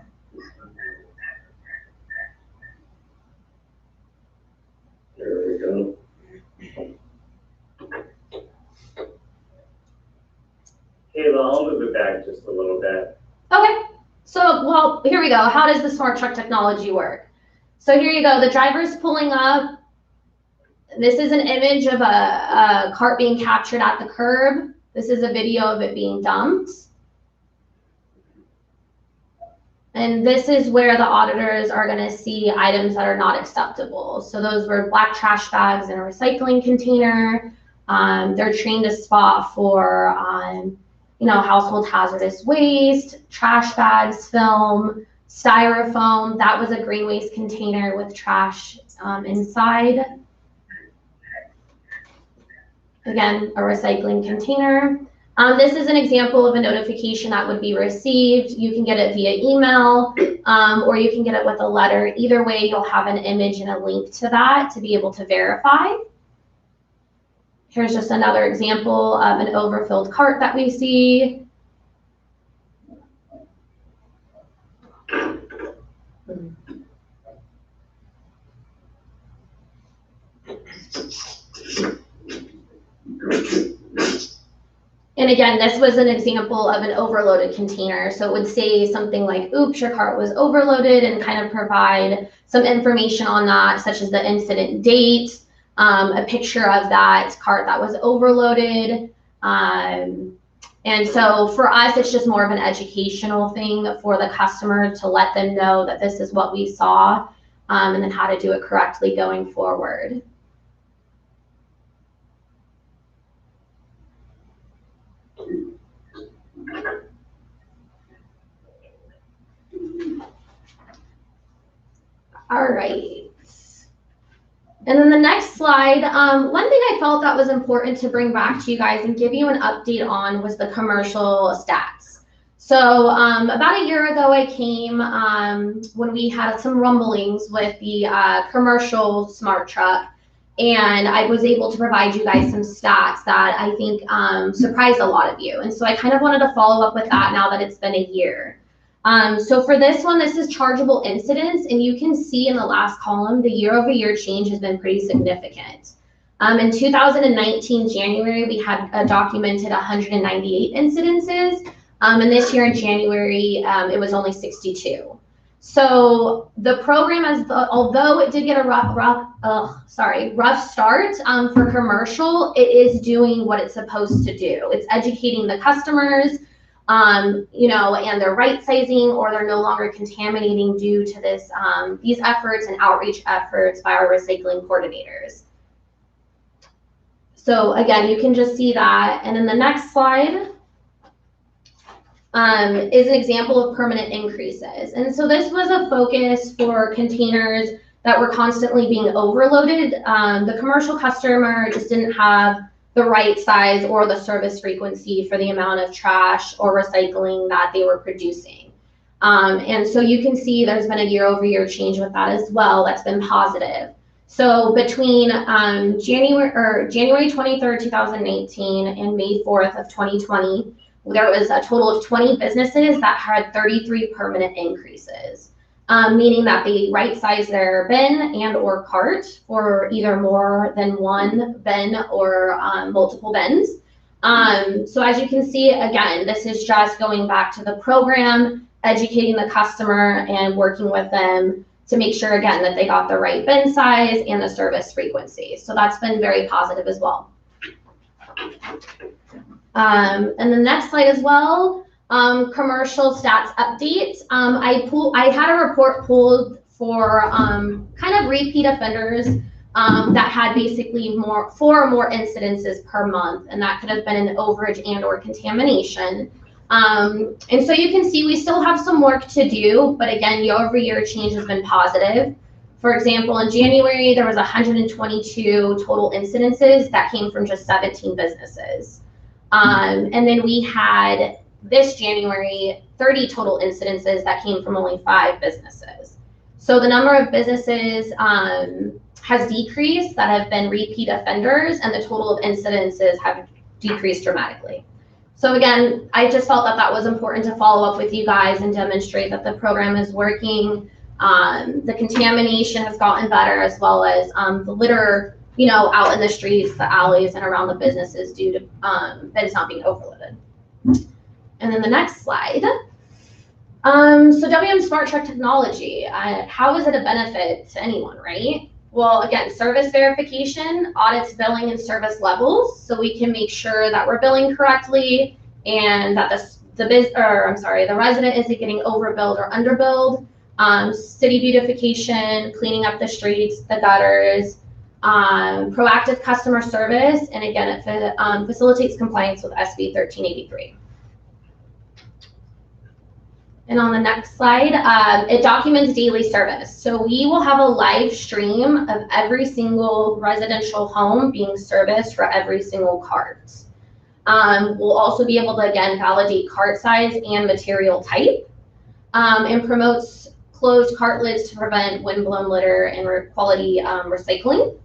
There we go. Kayla, I'll move it back just a little bit. Okay, so, well, here we go. How does the smart truck technology work? So here you go. The driver's pulling up. This is an image of a cart being captured at the curb. This is a video of it being dumped. And this is where the auditors are going to see items that are not acceptable. So those were black trash bags in a recycling container. They're trained to spot for, household hazardous waste, trash bags, film, styrofoam. That was a green waste container with trash inside. Again, a recycling container. This is an example of a notification that would be received. You can get it via email, or you can get it with a letter. Either way, you'll have an image and a link to that to be able to verify. Here's just another example of an overfilled cart that we see. And again, this was an example of an overloaded container. So it would say something like, oops, your cart was overloaded, and kind of provide some information on that, such as the incident date, a picture of that cart that was overloaded. And so for us, it's just more of an educational thing for the customer to let them know that this is what we saw, and then how to do it correctly going forward. All right. And then the next slide, one thing I felt that was important to bring back to you guys and give you an update on was the commercial stats. So about a year ago, I came when we had some rumblings with the commercial smart truck, and I was able to provide you guys some stats that I think surprised a lot of you. And so I kind of wanted to follow up with that now that it's been a year. So for this one, this is chargeable incidents, and you can see in the last column, the year-over-year change has been pretty significant. In 2019, January, we had documented 198 incidences. And this year in January, it was only 62. So the program, although it did get a rough start for commercial, it is doing what it's supposed to do. It's educating the customers, you know, and they're right sizing, or they're no longer contaminating due to this, these efforts and outreach efforts by our recycling coordinators. So again, you can just see that. And then the next slide is an example of permanent increases. And so this was a focus for containers that were constantly being overloaded. The commercial customer just didn't have the right size or the service frequency for the amount of trash or recycling that they were producing. And so you can see there's been a year-over-year change with that as well. That's been positive. So between January 23rd, 2018 and May 4th of 2020, there was a total of 20 businesses that had 33 permanent increases, meaning that they right-sized their bin and or cart for either more than one bin or multiple bins. So as you can see, again, this is just going back to the program, educating the customer and working with them to make sure, again, that they got the right bin size and the service frequency. So that's been very positive as well. And the next slide as well, commercial stats update. I had a report pulled for kind of repeat offenders that had basically 4 or more incidences per month, and that could have been an overage and or contamination. And so you can see we still have some work to do, but again, year-over-year change has been positive. For example, in January, there was 122 total incidences that came from just 17 businesses. And then we had this January, 30 total incidences that came from only 5 businesses. So the number of businesses has decreased that have been repeat offenders, and the total of incidences have decreased dramatically. So again, I just felt that that was important to follow up with you guys and demonstrate that the program is working. The contamination has gotten better, as well as the litter, you know, out in the streets, the alleys, and around the businesses due to bins not being overloaded. And then the next slide. So WM Smart Truck technology, how is it a benefit to anyone, right? Well, again, service verification audits billing and service levels, so we can make sure that we're billing correctly and that the resident isn't getting overbilled or underbilled. City beautification, cleaning up the streets, the gutters, proactive customer service, and again, it facilitates compliance with SB 1383. And on the next slide, it documents daily service. So we will have a live stream of every single residential home being serviced for every single cart. We'll also be able to, again, validate cart size and material type, and promotes closed cart lids to prevent windblown litter and quality recycling,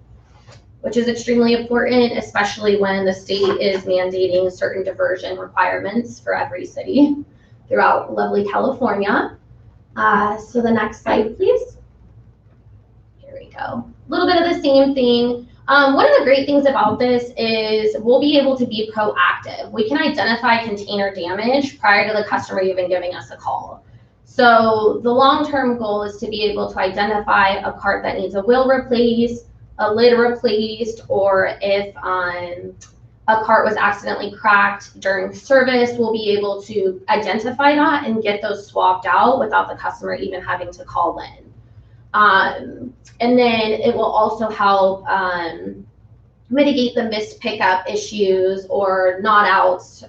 which is extremely important, especially when the state is mandating certain diversion requirements for every city throughout lovely California. So the next slide, please. Here we go. A little bit of the same thing. One of the great things about this is we'll be able to be proactive. We can identify container damage prior to the customer even giving us a call. So the long-term goal is to be able to identify a cart that needs a wheel replaced, a lid replaced, or if a cart was accidentally cracked during service, we'll be able to identify that and get those swapped out without the customer even having to call in. And then it will also help mitigate the missed pickup issues or not outs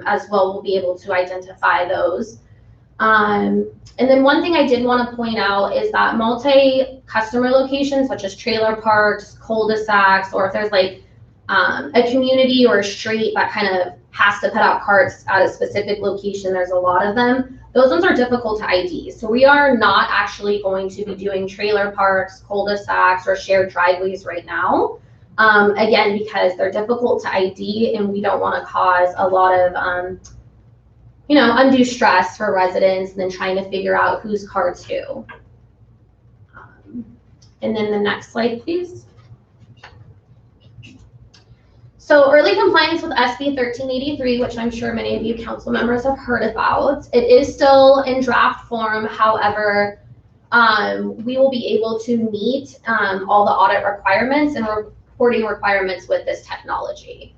as well. We'll be able to identify those. And then one thing I did want to point out is that multi-customer locations, such as trailer parks, cul-de-sacs, or if there's like a community or a street that kind of has to put out carts at a specific location, there's a lot of them. Those ones are difficult to ID. So we are not actually going to be doing trailer parks, cul-de-sacs, or shared driveways right now. Again, because they're difficult to ID and we don't want to cause a lot of undue stress for residents and then trying to figure out whose cart's who. And then the next slide, please. So early compliance with SB 1383, which I'm sure many of you council members have heard about, it is still in draft form. However, we will be able to meet all the audit requirements and reporting requirements with this technology.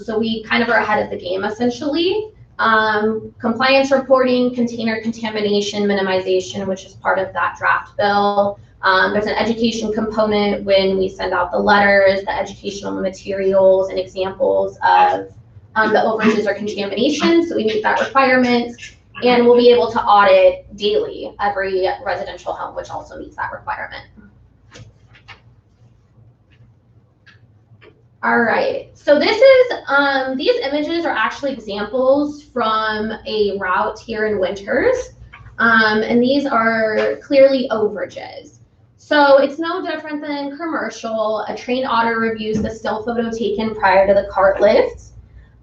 So we kind of are ahead of the game essentially. Compliance reporting, container contamination minimization, which is part of that draft bill. There's an education component when we send out the letters, the educational materials and examples of the overages or contamination. So we meet that requirement, and we'll be able to audit daily every residential home, which also meets that requirement. All right, so this is, these images are actually examples from a route here in Winters. And these are clearly overages. So it's no different than commercial. A trained auditor reviews the still photo taken prior to the cart lift.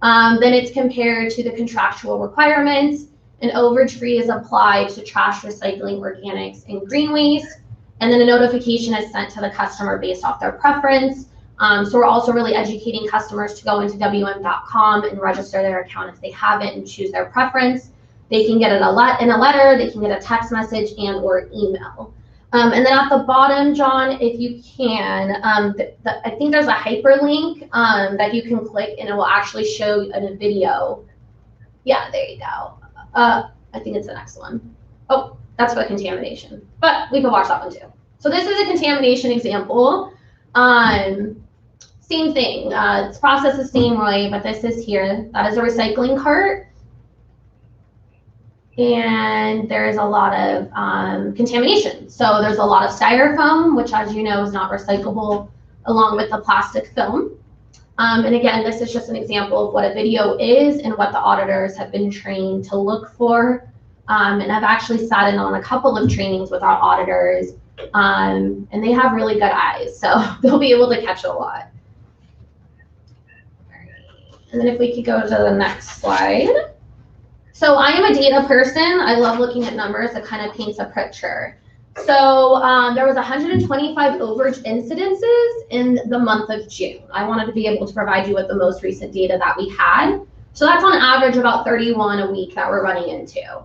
Then it's compared to the contractual requirements. An overage fee is applied to trash, recycling, organics, and green waste. And then a notification is sent to the customer based off their preference. So we're also really educating customers to go into WM.com and register their account if they haven't and choose their preference. They can get it in a letter, they can get a text message and or email. And then at the bottom, John, if you can, I think there's a hyperlink that you can click and it will actually show in a video. Yeah, there you go. I think it's the next one. Oh, that's for contamination, but we can watch that one too. So this is a contamination example. Same thing, it's processed the same way, but this is here. That is a recycling cart. And there's a lot of contamination. So there's a lot of styrofoam, which as you know is not recyclable, along with the plastic film. And again, this is just an example of what a video is and what the auditors have been trained to look for. And I've actually sat in on a couple of trainings with our auditors, and they have really good eyes, so they'll be able to catch a lot. And then if we could go to the next slide. So I am a data person. I love looking at numbers. It kind of paints a picture. So there was 125 overage incidences in the month of June. I wanted to be able to provide you with the most recent data that we had. So that's on average about 31 a week that we're running into.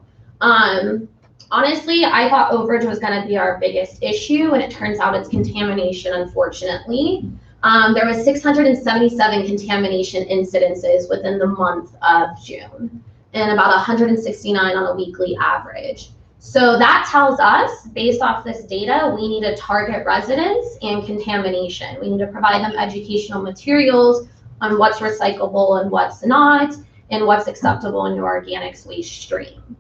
Honestly, I thought overage was going to be our biggest issue, and it turns out it's contamination, unfortunately. There was 677 contamination incidences within the month of June, and about 169 on a weekly average. So that tells us, based off this data, we need to target residents and contamination. We need to provide them educational materials on what's recyclable and what's not, and what's acceptable in your organics waste stream.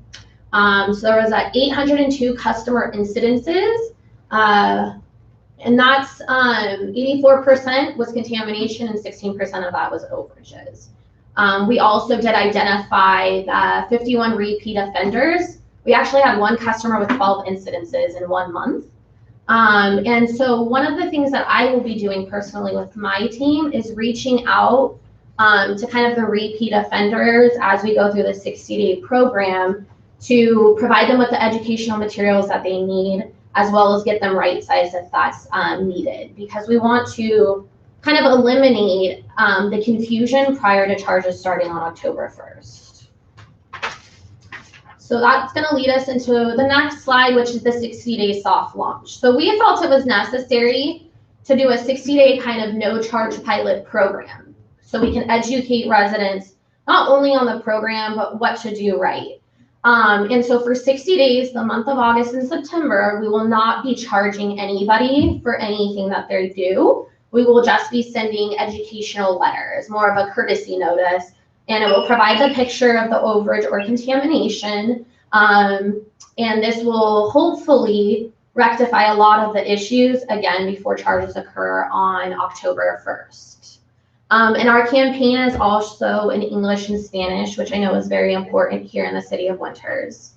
So there was 802 customer incidences, and that's 84% was contamination and 16% of that was overages. We also did identify 51 repeat offenders. We actually had one customer with 12 incidences in 1 month. And so one of the things that I will be doing personally with my team is reaching out to kind of the repeat offenders as we go through the 60-day program to provide them with the educational materials that they need, as well as get them right-sized if that's needed, because we want to kind of eliminate the confusion prior to charges starting on October 1st. So that's going to lead us into the next slide, which is the 60-day soft launch. So we felt it was necessary to do a 60-day kind of no-charge pilot program, so we can educate residents not only on the program, but what to do right. And so for 60 days, the month of August and September, we will not be charging anybody for anything that they do. We will just be sending educational letters, more of a courtesy notice, and it will provide the picture of the overage or contamination. And this will hopefully rectify a lot of the issues, again, before charges occur on October 1st. And our campaign is also in English and Spanish, which I know is very important here in the city of Winters.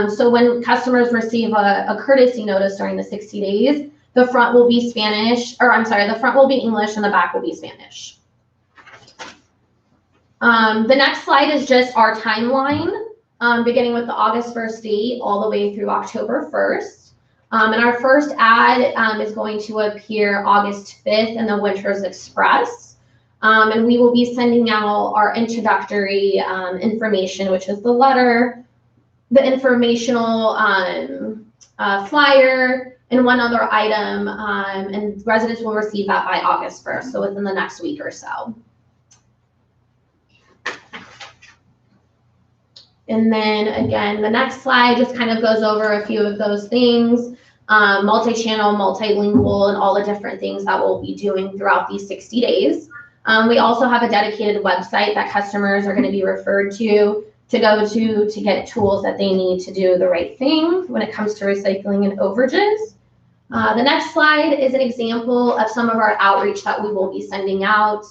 So when customers receive a courtesy notice during the 60 days, the front will be Spanish, or I'm sorry, the front will be English and the back will be Spanish. The next slide is just our timeline, beginning with the August 1st date all the way through October 1st. And our first ad is going to appear August 5th in the Winters Express. And we will be sending out our introductory information, which is the letter, the informational flyer, and one other item, and residents will receive that by August 1st, so within the next week or so. And then again, the next slide just kind of goes over a few of those things, multi-channel, multilingual, and all the different things that we'll be doing throughout these 60 days. We also have a dedicated website that customers are going to be referred to go to get tools that they need to do the right thing when it comes to recycling and overages. The next slide is an example of some of our outreach that we will be sending out,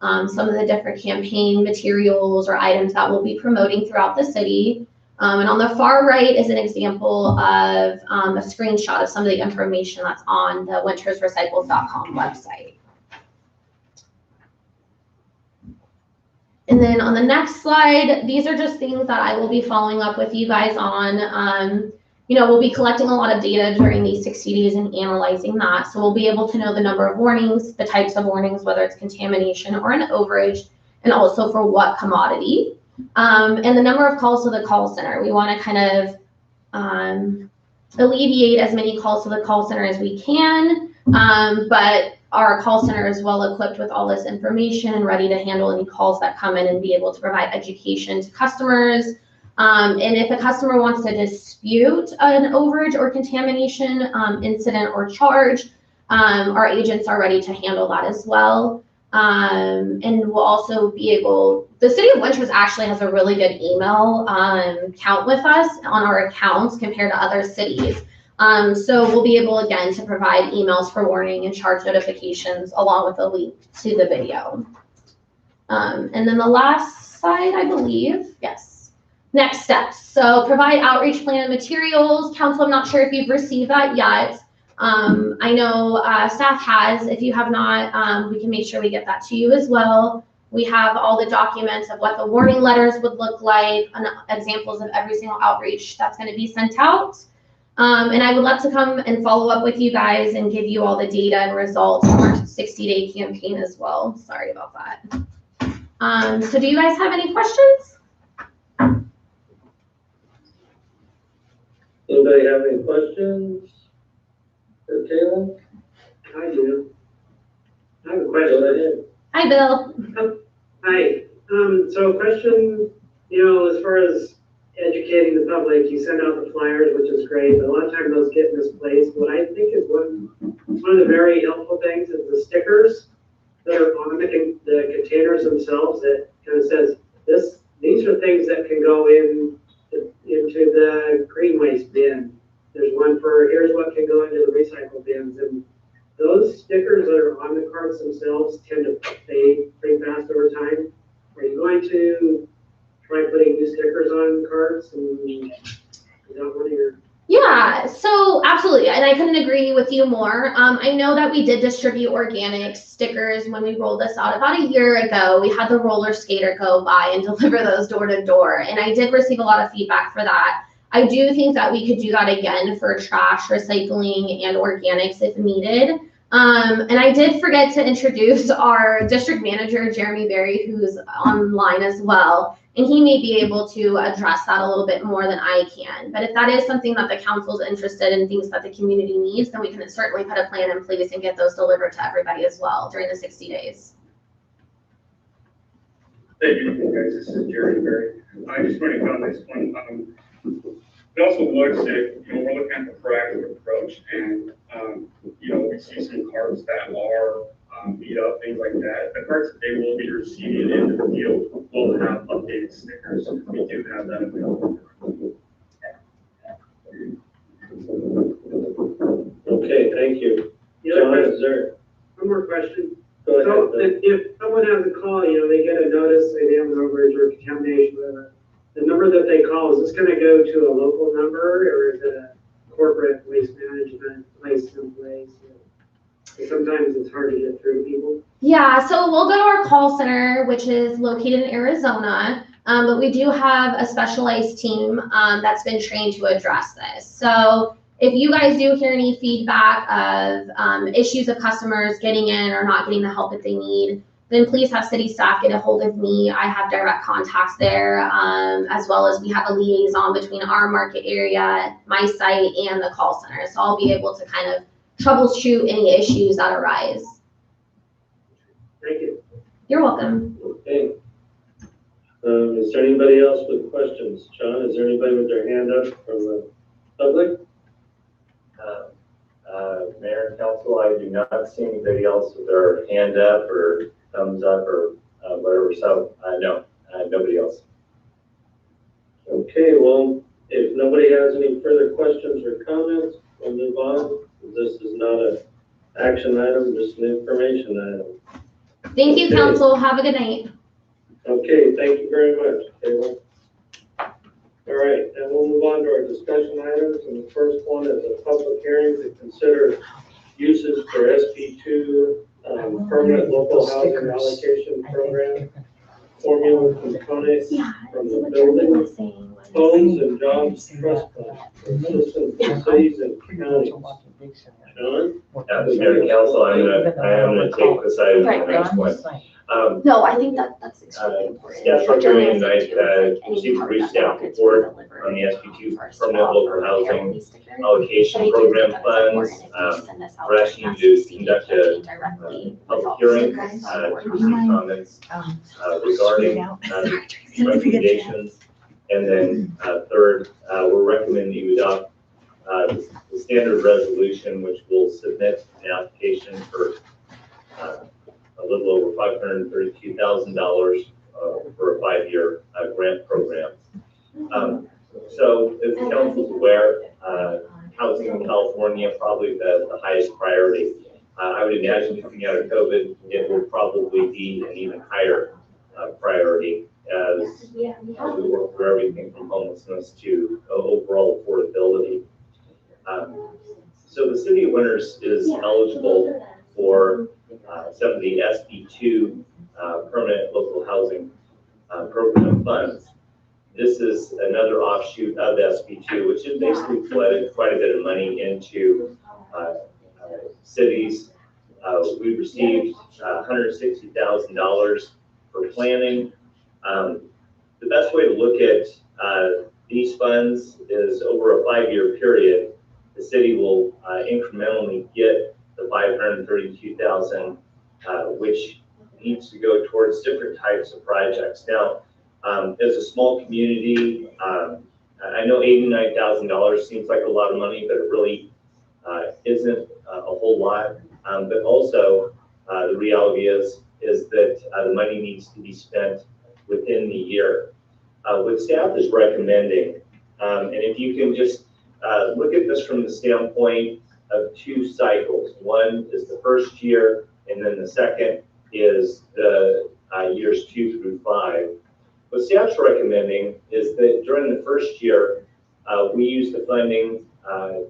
some of the different campaign materials or items that we'll be promoting throughout the city. And on the far right is an example of a screenshot of some of the information that's on the wintersrecycles.com website. And then on the next slide, these are just things that I will be following up with you guys on. We'll be collecting a lot of data during these 60 days and analyzing that. So we'll be able to know the number of warnings, the types of warnings, whether it's contamination or an overage, and also for what commodity. And the number of calls to the call center. We want to kind of alleviate as many calls to the call center as we can, but our call center is well equipped with all this information and ready to handle any calls that come in and be able to provide education to customers. And if a customer wants to dispute an overage or contamination incident or charge, our agents are ready to handle that as well. And we'll also be able, the city of Winters actually has a really good email count with us on our accounts compared to other cities. So we'll be able, again, to provide emails for warning and charge notifications along with a link to the video. And then the last slide, I believe, yes. Next steps. So provide outreach plan and materials. Council, I'm not sure if you've received that yet. I know staff has. If you have not, we can make sure we get that to you as well. We have all the documents of what the warning letters would look like, and examples of every single outreach that's going to be sent out. And I would love to come and follow up with you guys and give you all the data and results from our 60-day campaign as well. Sorry about that. So do you guys have any questions? Anybody have any questions for Kayla? I do. I have a question. Go ahead. Hi, Bill. Hi. So a question, as far as educating the public, you send out the flyers, which is great, but a lot of times those get misplaced. What I think is one of the very helpful things is the stickers that are on the containers themselves that kind of says, these are things that can go into the green waste bin. There's one for, here's what can go into the recycle bins. And those stickers that are on the carts themselves tend to fade pretty fast over time. Are you going to try putting new stickers on carts? And is that one of your... Yeah, so absolutely, and I couldn't agree with you more. I know that we did distribute organic stickers when we rolled this out about a year ago. We had the roller skater go by and deliver those door to door, and I did receive a lot of feedback for that. I do think that we could do that again for trash, recycling, and organics if needed. And I did forget to introduce our district manager, Jeremy Berry, who's online as well. And he may be able to address that a little bit more than I can. But if that is something that the council is interested in, things that the community needs, then we can certainly put a plan in place and get those delivered to everybody as well during the 60 days. Thank you, guys. This is Jeremy Berry. I just want to comment on this one. It also looks at, we're looking at the proactive approach, and, we see some carts that are beat up, things like that. The carts that they will be receiving into the field will have updated stickers. We do have that available. Okay, thank you. John, is there? One more question. Go ahead. So if someone has a call, they get a notice, say they have an overage or contamination, whatever, the number that they call, is this going to go to a local number, or is it a corporate waste management place someplace? Sometimes it's hard to get through people. Yeah, so we'll go to our call center, which is located in Arizona, but we do have a specialized team that's been trained to address this. So if you guys do hear any feedback of issues of customers getting in or not getting the help that they need, then please have city staff get a hold of me. I have direct contacts there, as well as we have a liaison between our market area, my site, and the call center. So I'll be able to kind of troubleshoot any issues that arise. Thank you. You're welcome. Okay. Is there anybody else with questions? John, is there anybody with their hand up from the public? Mayor and council, I do not see anybody else with their hand up or thumbs up or whatever. So no, nobody else. Okay, well, if nobody has any further questions or comments, we'll move on. This is not an action item, just an information item. Thank you, Okay. council. Have a good night. Okay, thank you very much, Kayla. All right, and we'll move on to our discussion items, and the first one is a public hearing to consider uses for SB2 permanent local housing allocation program, formula components from the building, homes and jobs trust fund, for assistance to cities and counties. John? Mayor and council, I am gonna take this item to the next one. No, I think that's extremely important. Staff recommending tonight, received a brief staff report on the SB2 permanent local housing allocation program funds. We're asking you to conduct a public hearing to receive comments regarding recommendations. And then third, we're recommending you adopt the standard resolution, which will submit an application for a little over $532,000 for a 5-year grant program. So as the council is aware, housing in California probably the highest priority. I would imagine coming out of COVID, it will probably be an even higher priority as we work through everything from homelessness to overall affordability. So the city of Winters is eligible for some of the SB2 permanent local housing program funds. This is another offshoot of SB2, which has basically flooded quite a bit of money into cities. We received $160,000 for planning. The best way to look at these funds is over a 5-year period, the city will incrementally get the $532,000, which needs to go towards different types of projects. Now, as a small community, I know $89,000 seems like a lot of money, but it really isn't a whole lot. But also, the reality is that the money needs to be spent within the year. What staff is recommending, and if you can just look at this from the standpoint of 2 cycles. One is the first year, and then the second is the years 2 through 5. What staff's recommending is that during the first year, we use the funding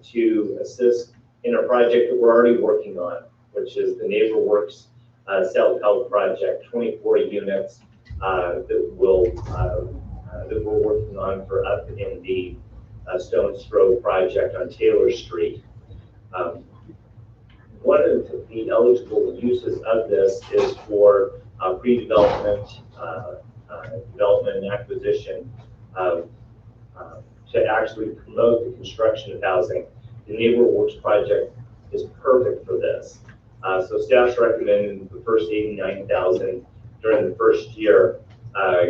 to assist in a project that we're already working on, which is the NeighborWorks self-help project, 24 units that we're working on for up in the Stone's Throw project on Taylor Street. One of the eligible uses of this is for pre-development, development and acquisition to actually promote the construction of housing. The NeighborWorks project is perfect for this. So staff's recommending the first $89,000 during the first year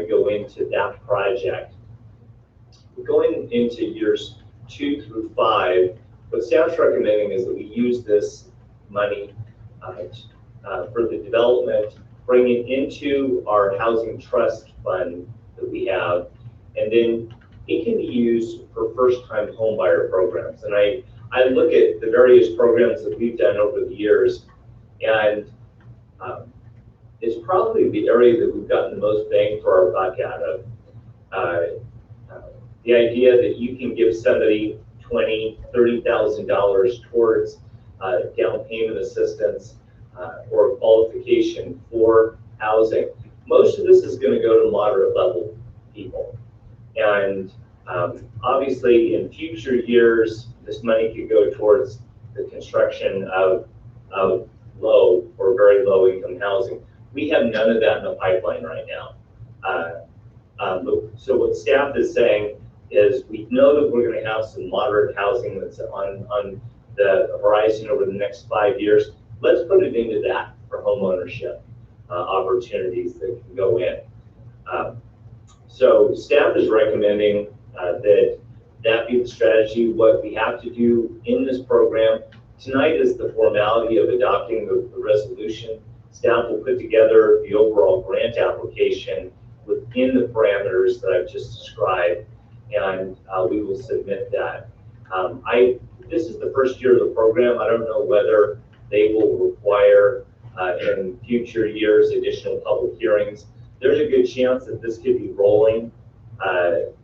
go into that project. Going into years 2 through 5, what staff's recommending is that we use this money for the development, bring it into our housing trust fund that we have, and then it can be used for first-time homebuyer programs. And I look at the various programs that we've done over the years, and it's probably the area that we've gotten the most bang for our buck out of. The idea that you can give somebody $20,000, $30,000 towards down payment assistance or qualification for housing. Most of this is going to go to moderate level people. And obviously in future years, this money could go towards the construction of low or very low income housing. We have none of that in the pipeline right now. So what staff is saying is we know that we're going to have some moderate housing that's on the horizon over the next 5 years. Let's put it into that for home ownership opportunities that can go in. So staff is recommending that be the strategy. What we have to do in this program tonight is the formality of adopting the resolution. Staff will put together the overall grant application within the parameters that I've just described, and we will submit that. This is the first year of the program. I don't know whether they will require in future years additional public hearings. There's a good chance that this could be rolling.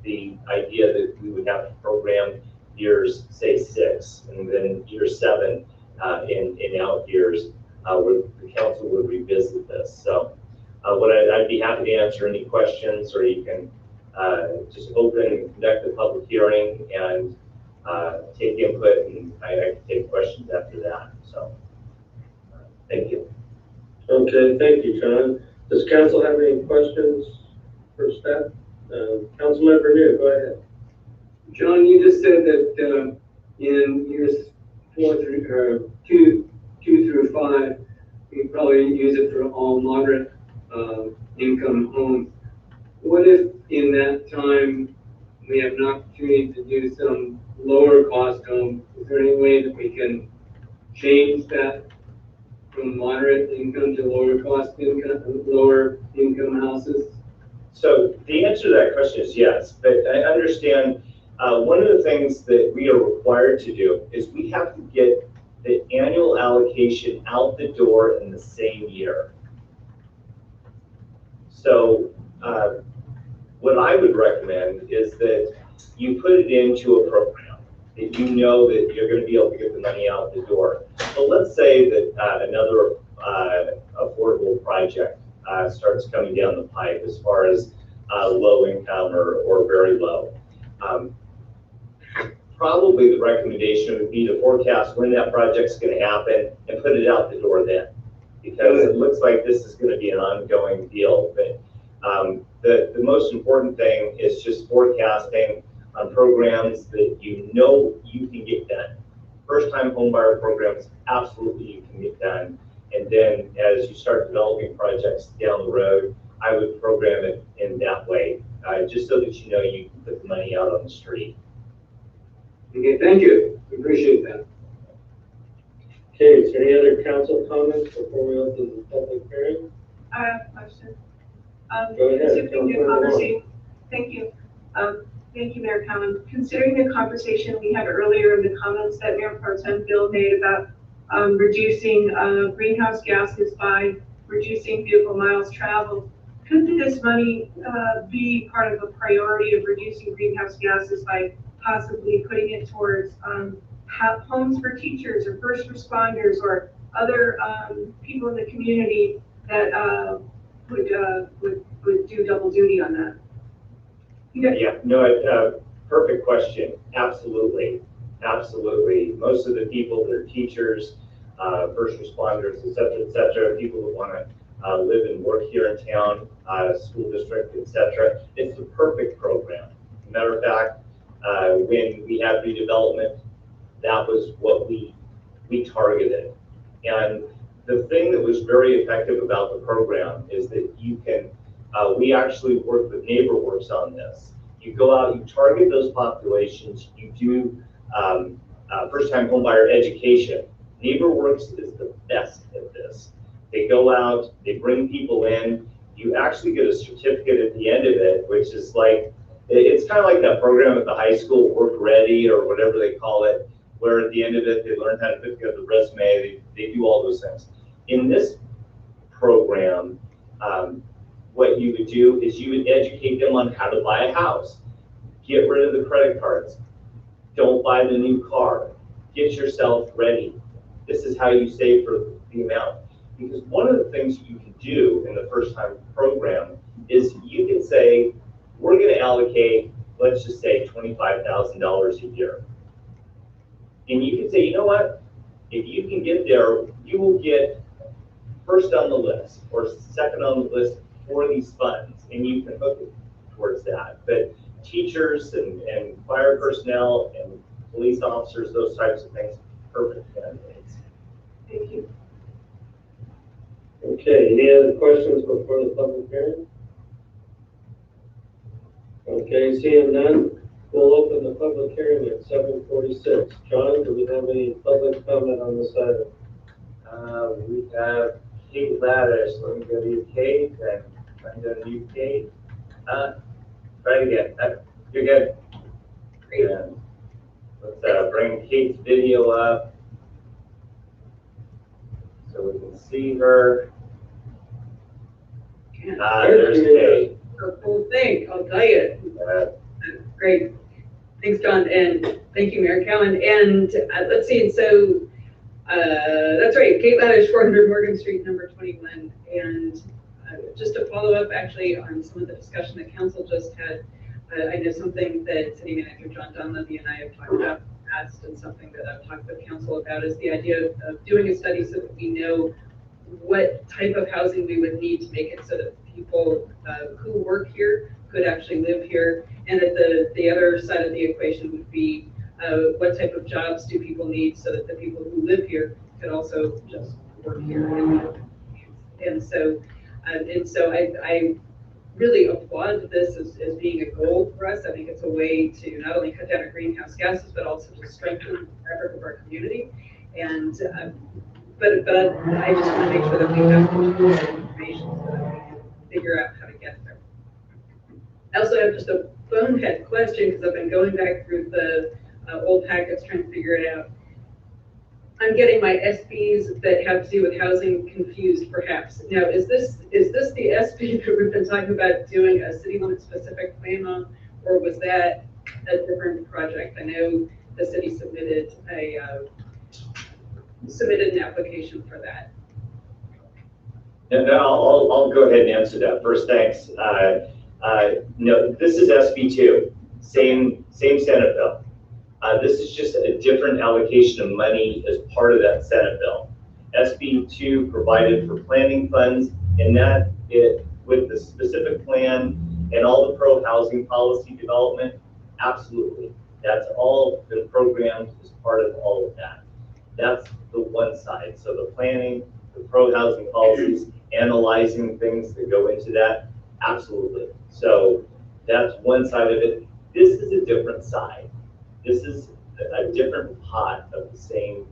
The idea that we would have to program years, say 6, and then year 7 in out years, where the council would revisit this. So I'd be happy to answer any questions, or you can just open and conduct the public hearing and take input, and I can take questions after that. So thank you. Okay, thank you, John. Does council have any questions for staff? Councilmember New, go ahead. John, you just said that in years 2 through 5, you probably use it for all moderate income homes. What if in that time we have an opportunity to do some lower cost homes? Is there any way that we can change that from moderate income to lower cost income, lower income houses? So the answer to that question is yes, but I understand one of the things that we are required to do is we have to get the annual allocation out the door in the same year. So what I would recommend is that you put it into a program that you know that you're going to be able to get the money out the door. But let's say that another affordable project starts coming down the pipe as far as low income or very low. Probably the recommendation would be to forecast when that project's going to happen and put it out the door then, because it looks like this is going to be an ongoing deal. But the most important thing is just forecasting on programs that you know you can get done. First-time homebuyer programs, absolutely you can get done. And then as you start developing projects down the road, I would program it in that way, just so that you know you can put the money out on the street. Okay, thank you. Appreciate that. Okay, is there any other council comments before we open the public hearing? I have a question. Go ahead, Considering the Councilmember conversation, thank you. Thank you, Mayor Cowan. Considering the conversation we had earlier in the comments that Mayor Pro Tem Bill made about reducing greenhouse gases by reducing vehicle miles traveled, could this money be part of a priority of reducing greenhouse gases by possibly putting it towards homes for teachers or first responders or other people in the community that would do double duty on that? Yeah, no, perfect question. Absolutely, absolutely. Most of the people that are teachers, first responders, et cetera, people that want to live and work here in town, school district, et cetera, it's the perfect program. Matter of fact, when we had redevelopment, that was what we targeted. And the thing that was very effective about the program is that you can, we actually work with NeighborWorks on this. You go out, you target those populations, you do first-time homebuyer education. NeighborWorks is the best at this. They go out, they bring people in, you actually get a certificate at the end of it, which is like, it's kind of like that program at the high school, Work Ready or whatever they call it, where at the end of it, they learn how to put together the resume, they do all those things. In this program, what you would do is you would educate them on how to buy a house, get rid of the credit cards, don't buy the new car, get yourself ready. This is how you save for the amount. Because one of the things you can do in the first time program is you can say, we're going to allocate, let's just say $25,000 a year. And you can say, you know what, if you can get there, you will get first on the list or second on the list for these funds, and you can hook it towards that. But teachers and fire personnel and police officers, those types of things, perfect candidates. Thank you. Okay, any other questions before the public hearing? Okay, seeing none, we'll open the public hearing at 7:46. John, do we have any public comment on this item? We have Kate Laddish. Let me go to you, Kate, and I'm going to you, Kate. Try it again. You're good. Great. And let's bring Kate's video up so we can see her. There's Kate. The whole thing, I'll tell you. Great. Thanks, John, and thank you, Mayor Cowan. And let's see, so that's right, Kate Laddish, 400 Morgan Street, number 21. And just to follow up actually on some of the discussion that council just had, I know something that City Manager John Dunleavy and I have talked about in the past, and something that I've talked with council about is the idea of doing a study so that we know what type of housing we would need to make it so that people who work here could actually live here. And that the other side of the equation would be what type of jobs do people need so that the people who live here could also just work here. And so I really applaud this as being a goal for us. I think it's a way to not only cut down our greenhouse gases, but also to strengthen the fabric of our community. And but I just want to make sure that we have the information so that we can figure out how to get there. I also have just a bonehead question because I've been going back through the old packets trying to figure it out. I'm getting my SBs that have to do with housing confused, perhaps. Now, is this the SB that we've been talking about doing a city limit specific plan on, or was that a different project? I know the city submitted an application for that. And I'll go ahead and answer that first. Thanks. No, this is SB2, same Senate bill. This is just a different allocation of money as part of that Senate bill. SB2 provided for planning funds, and that with the specific plan and all the pro-housing policy development, absolutely. That's all been programmed as part of all of that. That's the one side. So the planning, the pro-housing policies, analyzing things that go into that, absolutely. So that's one side of it. This is a different side. This is a different pot of the same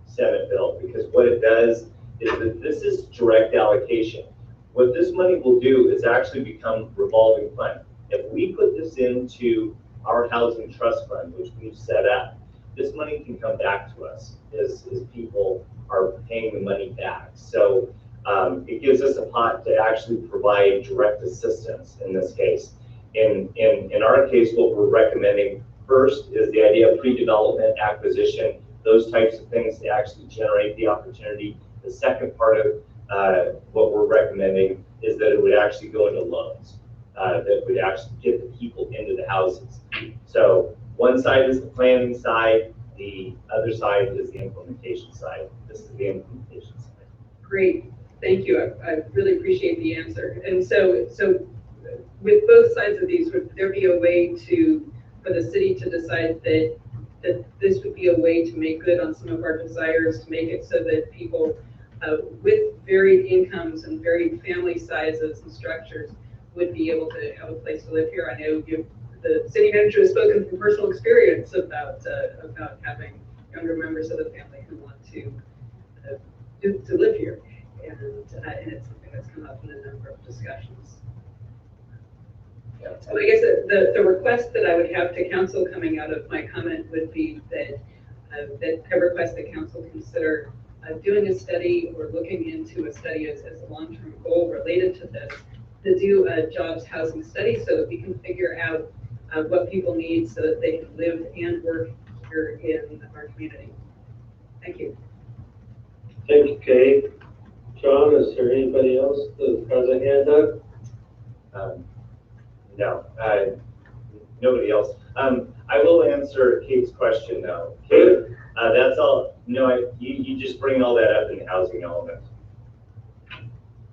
Senate bill, because what it does is that this is direct allocation. What this money will do is actually become revolving fund. If we put this into our housing trust fund, which we've set up, this money can come back to us as people are paying the money back. So it gives us a pot to actually provide direct assistance in this case. In our case, what we're recommending first is the idea of pre-development acquisition, those types of things to actually generate the opportunity. The second part of what we're recommending is that it would actually go into loans that would actually get the people into the houses. So one side is the planning side, the other side is the implementation side. This is the implementation side. Great, thank you. I really appreciate the answer. And so with both sides of these, would there be a way for the city to decide that this would be a way to make good on some of our desires, to make it so that people with varied incomes and varied family sizes and structures would be able to have a place to live here? I know the city manager has spoken from personal experience about having younger members of the family who want to live here, and it's something that's come up in a number of discussions. So I guess the request that I would have to council coming out of my comment would be that I request that council consider doing a study or looking into a study as a long-term goal related to this, to do a jobs housing study so that we can figure out what people need so that they can live and work here in our community. Thank you. Thank you, Kate. John, is there anybody else that has a hand up? No, nobody else. I will answer Kate's question though. Kate, that's all. No, you just bring all that up in the housing element.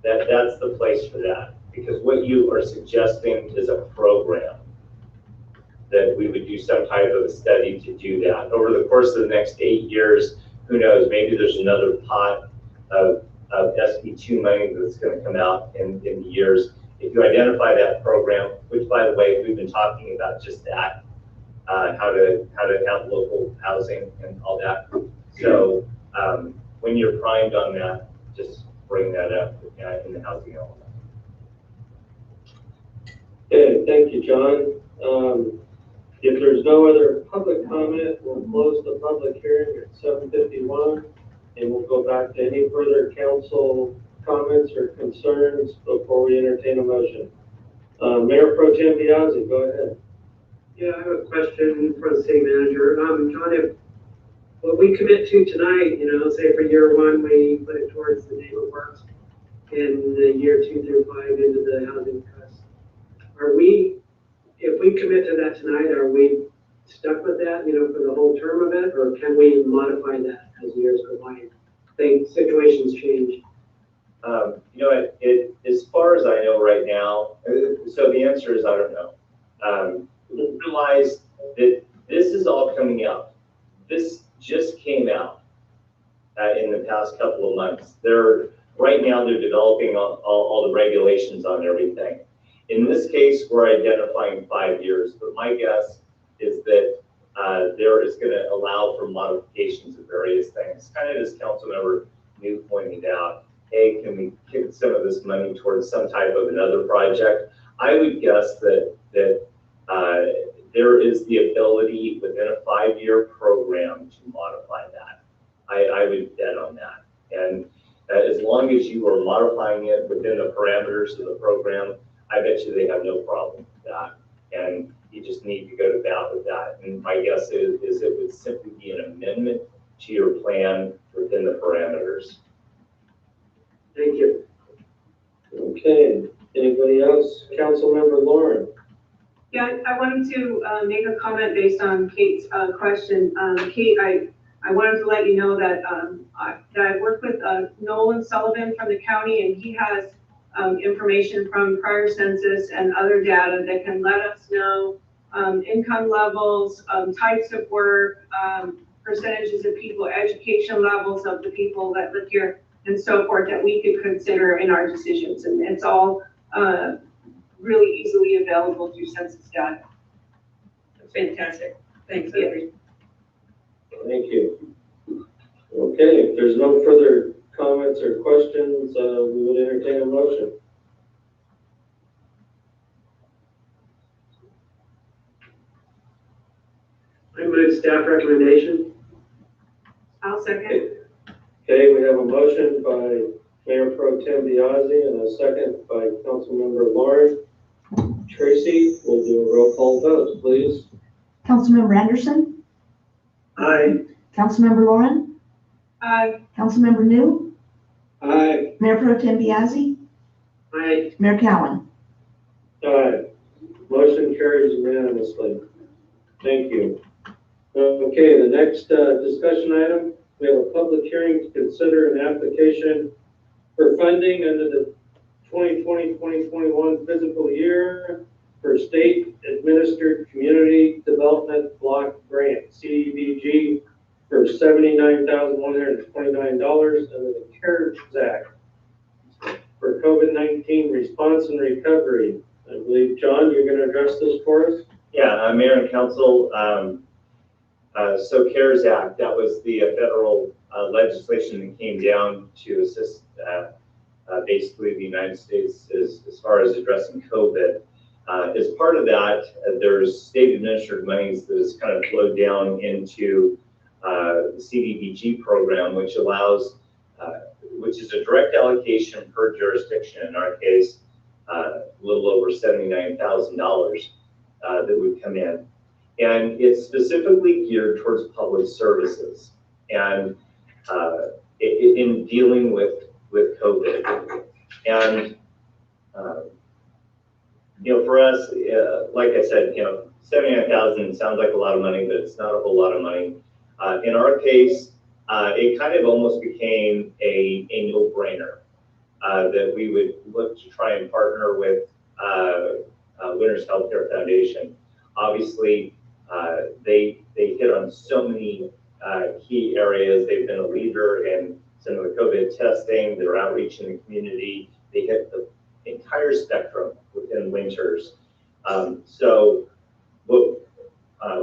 that's the place for that. Because what you are suggesting is a program that we would do some type of a study to do that. Over the course of the next 8 years, who knows, maybe there's another pot of SB2 money that's gonna come out in the years. If you identify that program, which by the way, we've been talking about just that, how to have local housing and all that. So when you're primed on that, just bring that up in the housing element. Okay, thank you, John. If there's no other public comment, we'll close the public hearing at 7:51, and we'll go back to any further council comments or concerns before we entertain a motion. Mayor Pro Tem Biazzi, go ahead. Yeah, I have a question for the city manager. John, if what we commit to tonight, say for year one, we put it towards the neighborhood parks, in the year 2 through 5 into the housing trust. If we commit to that tonight, are we stuck with that, for the whole term of it, or can we modify that as years go by? Situations change. As far as I know right now, so the answer is I don't know. Realize that this is all coming out. This just came out in the past couple of months. Right now they're developing all the regulations on everything. In this case, we're identifying 5 years, but my guess is that there is going to allow for modifications of various things. Kind of as Councilmember New pointed out, hey, can we kick some of this money towards some type of another project? I would guess that there is the ability within a 5-year program to modify that. I would bet on that. And as long as you are modifying it within the parameters of the program, I bet you they have no problem with that. And you just need to go to bat with that. And my guess is it would simply be an amendment to your plan within the parameters. Thank you. Okay, anybody else? Councilmember Lauren. Yeah, I wanted to make a comment based on Kate's question. Kate, I wanted to let you know that I worked with Nolan Sullivan from the county, and he has information from prior census and other data that can let us know income levels, types of work, percentages of people, education levels of the people that live here, and so forth, that we could consider in our decisions. And it's all really easily available through census data. That's fantastic. Thanks, Yeah. Avery. Thank you. Okay, if there's no further comments or questions, we would entertain a motion. I move staff recommendation. I'll second. Okay, we have a motion by Mayor Pro Tem Biazzi and a second by Councilmember Lauren. Tracy, we'll do a roll call vote, please. Councilmember Anderson, Aye. Councilmember Lauren, Aye. Councilmember New, Aye. Mayor Pro Tem Biazzi, Aye. Mayor Cowan. Aye. Motion carries unanimously. Thank you. Okay, the next discussion item, we have a public hearing to consider an application for funding under the 2020-2021 fiscal year for state administered community development block grant, CDBG, for $79,129 under the CARES Act for COVID-19 response and recovery. I believe, John, you're going to address this for us? Yeah, Mayor and Council, so CARES Act, that was the federal legislation that came down to assist basically the United States as far as addressing COVID. As part of that, there's state administered monies that has kind of flowed down into the CDBG program, which allows, which is a direct allocation per jurisdiction. In our case, a little over $79,000 that would come in. And it's specifically geared towards public services and in dealing with COVID. And, for us, like I said, 79,000 sounds like a lot of money, but it's not a whole lot of money. In our case, it kind of almost became a no-brainer. that we would look to try and partner with Winners Healthcare Foundation. Obviously, they hit on so many key areas. They've been a leader in some of the COVID testing, their outreach in the community. They hit the entire spectrum within Winters. So what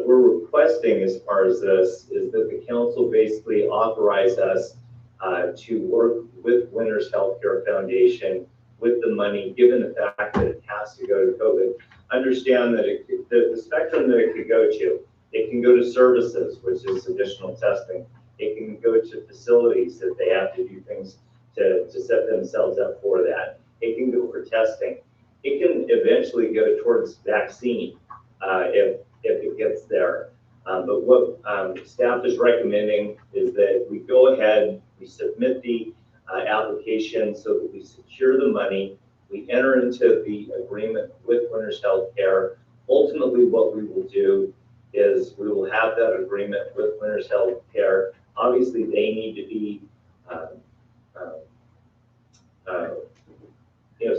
we're requesting as far as this is that the council basically authorize us to work with Winners Healthcare Foundation with the money, given the fact that it has to go to COVID. Understand that the spectrum that it could go to, it can go to services, which is additional testing. It can go to facilities if they have to do things to set themselves up for that. It can go for testing. It can eventually go towards vaccine if it gets there. But what staff is recommending is that we go ahead, we submit the application so that we secure the money, we enter into the agreement with Winners Healthcare. Ultimately, what we will do is we will have that agreement with Winners Healthcare. Obviously, they need to be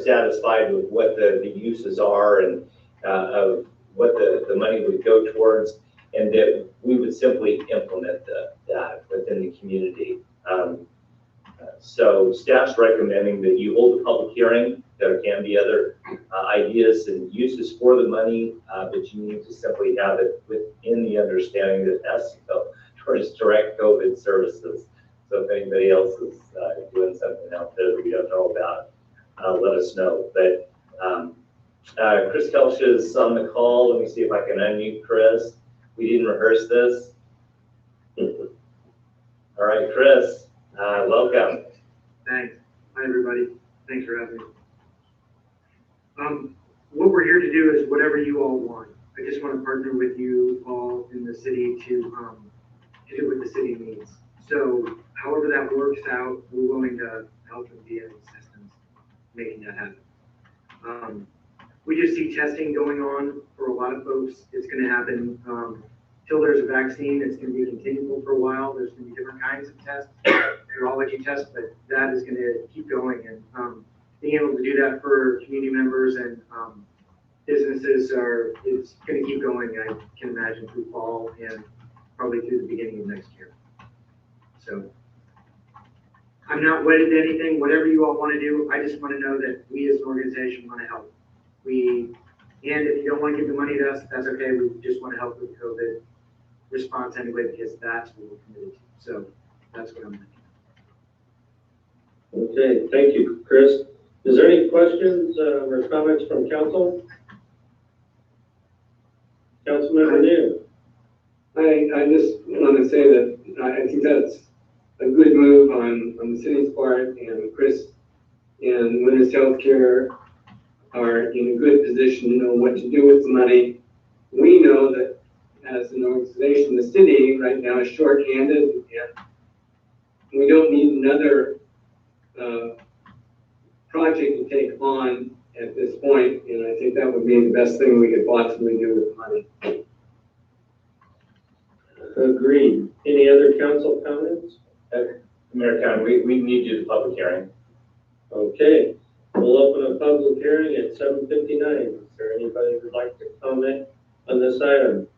satisfied with what the uses are and of what the money would go towards, and that we would simply implement that within the community. So staff's recommending that you hold a public hearing. There can be other ideas and uses for the money, but you need to simply have it within the understanding that it has to go towards direct COVID services. So if anybody else is doing something out there that we don't know about, let us know. But Chris Kelch is on the call. Let me see if I can unmute Chris. We didn't rehearse this. All right, Chris, welcome. Thanks. Hi, everybody. Thanks for having me. What we're here to do is whatever you all want. I just want to partner with you all in the city to do what the city needs. So however that works out, we're willing to help and be in assistance making that happen. We just see testing going on for a lot of folks. It's going to happen till there's a vaccine. It's going to be continual for a while. There's going to be different kinds of tests, virology tests, but that is going to keep going. And being able to do that for community members and businesses it's going to keep going. I can imagine through fall and probably through the beginning of next year. So I'm not wedded to anything. Whatever you all want to do, I just want to know that we as an organization want to help. And if you don't want to give the money to us, that's okay. We just want to help with COVID response anyway, because that's what we're committed to. So that's what I'm thinking. Okay, thank you, Chris. Is there any questions or comments from council? Councilmember New. I just want to say that I think that's a good move on the city's part, and Chris and Winners Healthcare are in a good position to know what to do with the money. We know that as an organization, the city right now is short-handed, and we don't need another project to take on at this point, and I think that would be the best thing we could possibly do with the money. Agreed. Any other council comments? Mayor Khan, we need you to public hearing. Okay, we'll open a public hearing at 7:59. Is there anybody who'd like to comment on this item?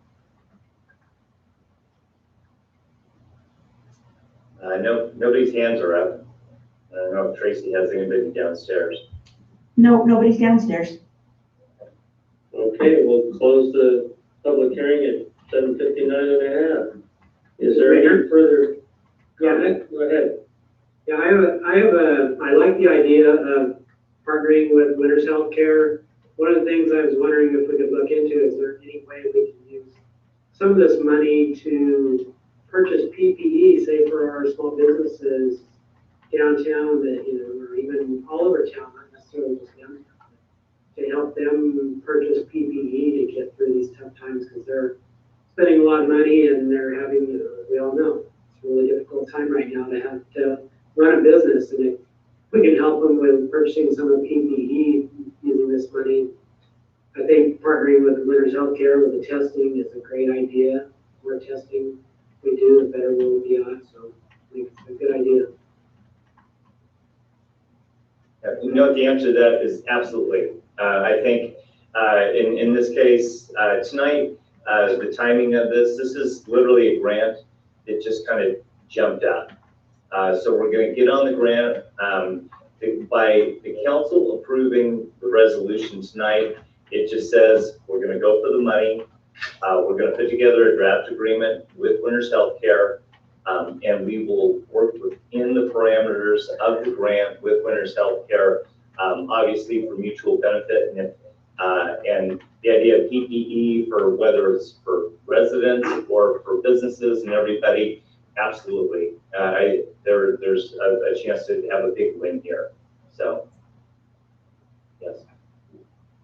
No, nobody's hands are up. I don't know if Tracy has anybody downstairs. No, nobody's downstairs. Okay, we'll close the public hearing at 7:59:30. Is there any further comment? Go ahead. Yeah, I like the idea of partnering with Winners Healthcare. One of the things I was wondering if we could look into, is there any way we can use some of this money to purchase PPE, say for our small businesses downtown that, or even all over town, not necessarily just downtown, to help them purchase PPE to get through these tough times, because they're spending a lot of money and they're having, we all know, it's a really difficult time right now to have to run a business. And if we can help them with purchasing some of the PPE using this money, I think partnering with Winners Healthcare with the testing is a great idea. The more testing we do, the better we'll be on. So I think it's a good idea. You know, the answer to that is absolutely. I think in this case, tonight, the timing of this is literally a grant. It just kind of jumped out. So we're going to get on the grant. By the council approving the resolution tonight, it just says we're going to go for the money. We're going to put together a draft agreement with Winners Healthcare, and we will work within the parameters of the grant with Winners Healthcare, obviously for mutual benefit. And the idea of PPE for whether it's for residents or for businesses and everybody, absolutely. There's a chance to have a big win here. So, yes.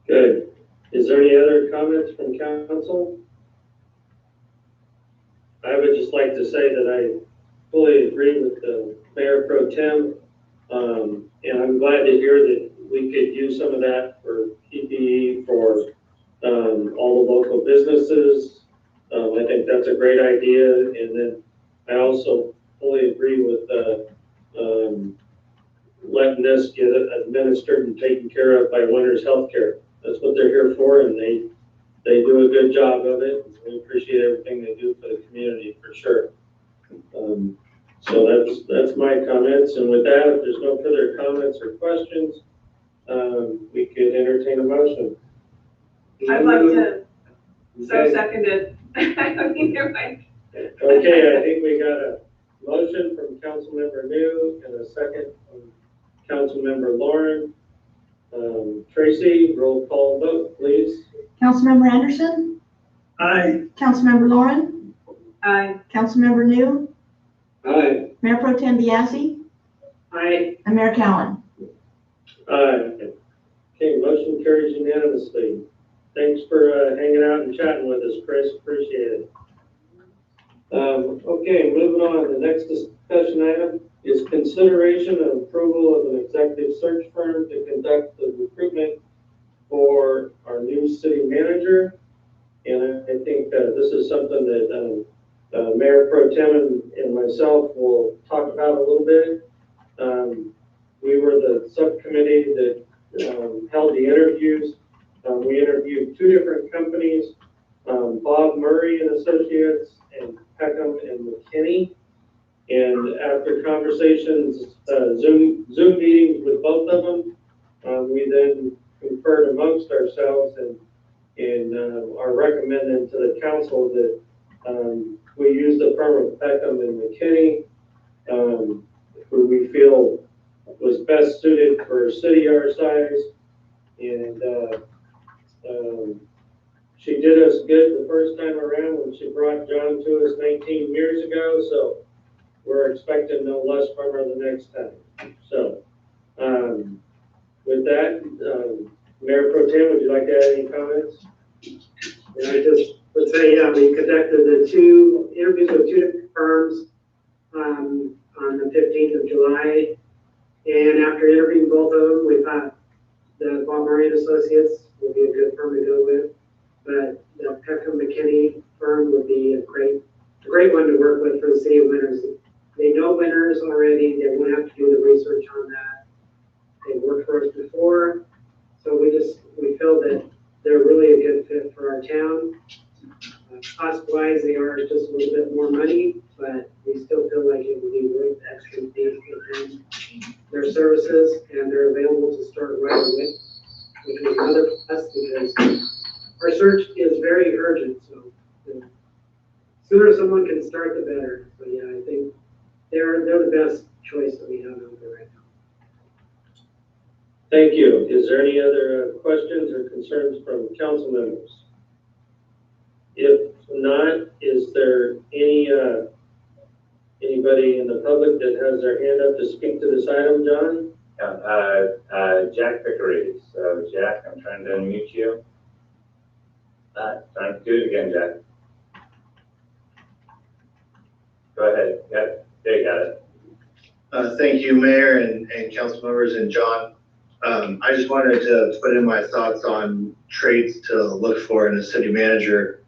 Good. Is there any other comments from council? I would just like to say that I fully agree with the Mayor Pro Tem. And I'm glad to hear that we could use some of that for PPE for all the local businesses. I think that's a great idea. And then I also fully agree with letting this get administered and taken care of by Winners Healthcare. That's what they're here for, and they do a good job of it. We appreciate everything they do for the community, for sure. So that's my comments. And with that, if there's no further comments or questions, we could entertain a motion. I'd like to, so seconded. I mean, they're like. Okay, I think we got a motion from Councilmember New and a second from Councilmember Lauren. Tracy, roll call vote, please. Councilmember Anderson, Aye. Councilmember Lauren, Aye. Councilmember New, Aye. Mayor Pro Tem Biassi, Aye. and Mayor Cowan. Aye. Okay, motion carries unanimously. Thanks for hanging out and chatting with us, Chris. Appreciate it. Okay, moving on. The next discussion item is consideration and approval of an executive search firm to conduct the recruitment for our new city manager. And I think this is something that Mayor Pro Tem and myself will talk about a little bit. We were the subcommittee that held the interviews. We interviewed two different companies, Bob Murray and Associates and Peckham and McKinney. And after conversations, Zoom meetings with both of them, we then conferred amongst ourselves and are recommending to the council that we use the firm of Peckham and McKinney, who we feel was best suited for a city our size. And she did us good the first time around when she brought John to us 19 years ago. So we're expecting no less from her the next time. So with that, Mayor Pro Tem, would you like to add any comments? And I just would say, yeah, we conducted the two interviews with two different firms on the 15th of July. And after interviewing both of them, we thought the Bob Murray and Associates would be a good firm to go with. But the Peckham McKinney firm would be a great one to work with for the city of Winners. They know Winners already. They won't have to do the research on that. They've worked for us before. So we feel that they're really a good fit for our town. Cost-wise, they are just a little bit more money, but we still feel like it would be worth the extra fee for them. Their services, and they're available to start right away, which was another plus because our search is very urgent. So the sooner someone can start, the better. So yeah, I think they're the best choice that we have out there right now. Thank you. Is there any other questions or concerns from council members? If not, is there anybody in the public that has their hand up to speak to this item, John? Jack Pickery. So Jack, I'm trying to unmute you. Trying to do it again, Jack. Go ahead. Yeah, there you got it. Thank you, Mayor and council members and John. I just wanted to put in my thoughts on traits to look for in a city manager